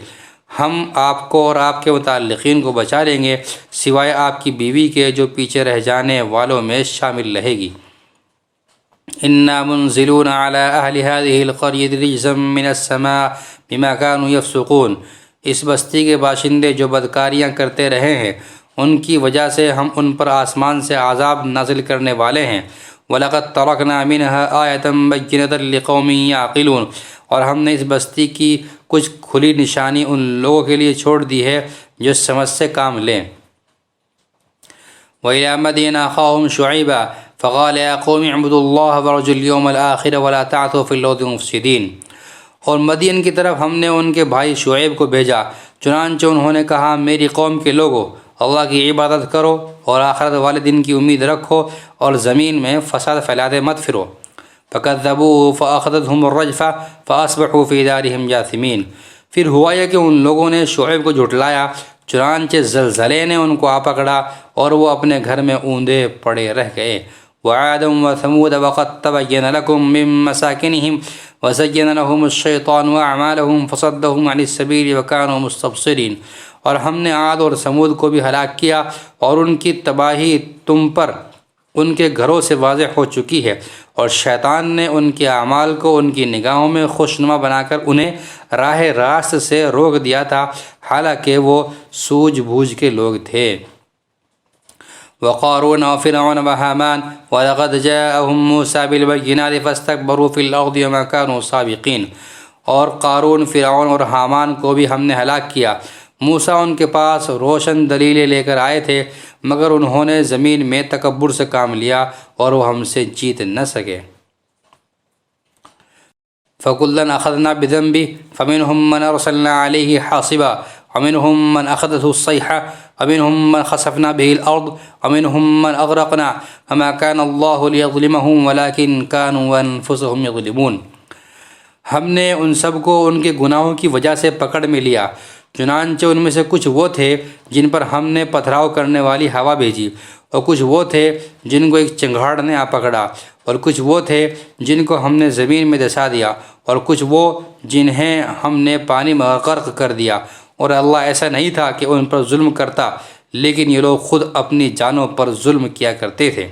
Speaker 1: ہم آپ کو اور آپ کے متعلقین کو بچا لیں گے، سوائے آپ کی بیوی کے جو پیچھے رہ جانے والوں میں شامل رہے گی۔ انا منزلون علی اہل هذه القریۃ رجزا من السماء بما كانوا يفسقون۔ اس بستی کے باشندے جو بدکاریاں کرتے رہے ہیں ان کی وجہ سے ہم ان پر آسمان سے عذاب نازل کرنے والے ہیں۔ وَلَقَدْ تَرَكْنَا مِنْهَا آیَةً بَيِّنَةً لِقَوْمٍ يَعْقِلُونَ۔ اور ہم نے اس بستی کی کچھ کھلی نشانی ان لوگوں کے لیے چھوڑ دی ہے جو سمجھ سے کام لیں۔ وَإِلَىٰ مَدْيَنَ أَخَاهُمْ شُعَيْبًا فَقَالَ يَا قَوْمِ اعْبُدُوا اللَّهَ وَارْجُوا الْيَوْمَ الْآخِرَ وَلَا تَعْثُوا فِي الْأَرْضِ مُفْسِدِينَ۔ اور مدین کی طرف ہم نے ان کے بھائی شعیب کو بھیجا، چنانچہ انہوں نے کہا، میری قوم کے لوگوں، اللہ کی عبادت کرو اور آخرت والے دن کی امید رکھو اور زمین میں فساد پھیلاتے مت پھرو۔ فَكَذَّبُوهُ فَأَخَذَتْهُمُ الرَّجْفَةُ فَأَصْبَحُوا فِي دَارِهِمْ جَاثِمِينَ۔ پھر ہوا یہ کہ ان لوگوں نے شعیب کو جھٹلایا، چنانچہ زلزلے نے ان کو آ پکڑا اور وہ اپنے گھر میں اوندے پڑے رہ گئے۔ وَعَادًا وَثَمُودَ وَقَدْ تَبَيَّنَ لَكُم مِّن مَّسَاكِنِهِمْ وَزَيَّنَ لَهُمُ الشَّيْطَانُ أَعْمَالَهُمْ فَصَدَّهُمْ عَنِ السَّبِيلِ وَكَانُوا مُسْتَبْصِرِينَ۔ اور ہم نے عاد اور سمود کو بھی ہلاک کیا اور ان کی تباہی تم پر ان کے گھروں سے واضح ہو چکی ہے، اور شیطان نے ان کے اعمال کو ان کی نگاہوں میں خوشنما بنا کر انہیں راہ راست سے روک دیا تھا، حالانکہ وہ سوجھ بوجھ کے لوگ تھے۔ وقارون وفرعون وهامان ولقد جاءهم موسى بالبينات فاستكبروا في الارض وما كانوا سابقين۔ اور قارون، فرعون اور حامان کو بھی ہم نے ہلاک کیا۔ موسیٰ ان کے پاس روشن دلیلیں لے کر آئے تھے، مگر انہوں نے زمین میں تکبر سے کام لیا اور وہ ہم سے جیت نہ سکے۔ فَكُلًّا أَخَذْنَا بِذَنبِهِ فَمِنْهُم مَّنْ أَرْسَلْنَا عَلَيْهِ حَاصِبًا ومنهم من أخذته الصيحة ومنهم من خسفنا به الأرض ومنهم من أغرقنا وما كان الله ليظلمهم ولكن كانوا أنفسهم يظلمون۔ ہم نے ان سب کو ان کے گناہوں کی وجہ سے پکڑ میں لیا، چنانچہ ان میں سے کچھ وہ تھے جن پر ہم نے پتھراؤ کرنے والی ہوا بھیجی، اور کچھ وہ تھے جن کو ایک چنگھاڑ نے آ پکڑا، اور کچھ وہ تھے جن کو ہم نے زمین میں دسا دیا، اور کچھ وہ جنہیں ہم نے پانی میں غرق کر دیا۔ اور اللہ ایسا نہیں تھا کہ ان پر ظلم کرتا، لیکن یہ لوگ خود اپنی جانوں پر ظلم کیا کرتے تھے۔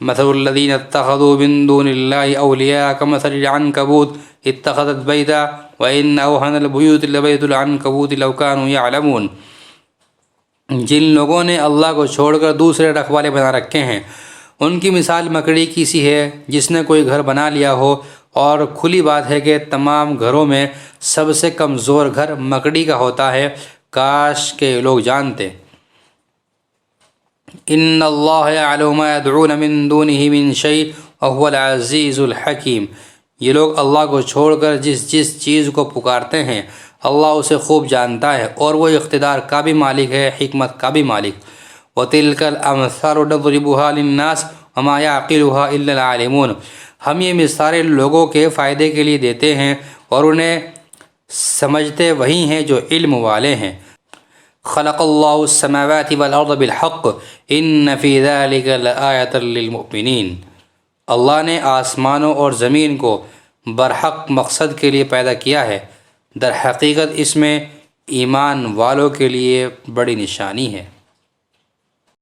Speaker 1: مثل الذين اتخذوا من دون الله أولياء كمثل العنكبوت اتخذت بيتا وإن أوهن البيوت لبيت العنكبوت لو كانوا يعلمون۔ جن لوگوں نے اللہ کو چھوڑ کر دوسرے رکھوالے بنا رکھے ہیں، ان کی مثال مکڑی کی سی ہے جس نے کوئی گھر بنا لیا ہو، اور کھلی بات ہے کہ تمام گھروں میں سب سے کمزور گھر مکڑی کا ہوتا ہے، کاش کہ لوگ جانتے۔ ان اللہ یعلم ما یدعون من دونہ من شیء وهو العزیز الحکیم۔ یہ لوگ اللہ کو چھوڑ کر جس چیز کو پکارتے ہیں اللہ اسے خوب جانتا ہے، اور وہ اقتدار کا بھی مالک ہے، حکمت کا بھی مالک۔ وَتِلْكَ الْأَمْثَالُ نَضْرِبُهَا لِلنَّاسِ وَمَا يَعْقِلُهَا إِلَّا الْعَالِمُونَ۔ ہم یہ مثالیں لوگوں کے فائدے کے لیے دیتے ہیں، اور انہیں سمجھتے وہی ہیں جو علم والے ہیں۔ خلق اللہ السماوات والارض بالحق ان فی ذلک لآیۃ للمؤمنین۔ اللہ نے آسمانوں اور زمین کو برحق مقصد کے لیے پیدا کیا ہے، در حقیقت اس میں ایمان والوں کے لیے بڑی نشانی ہے۔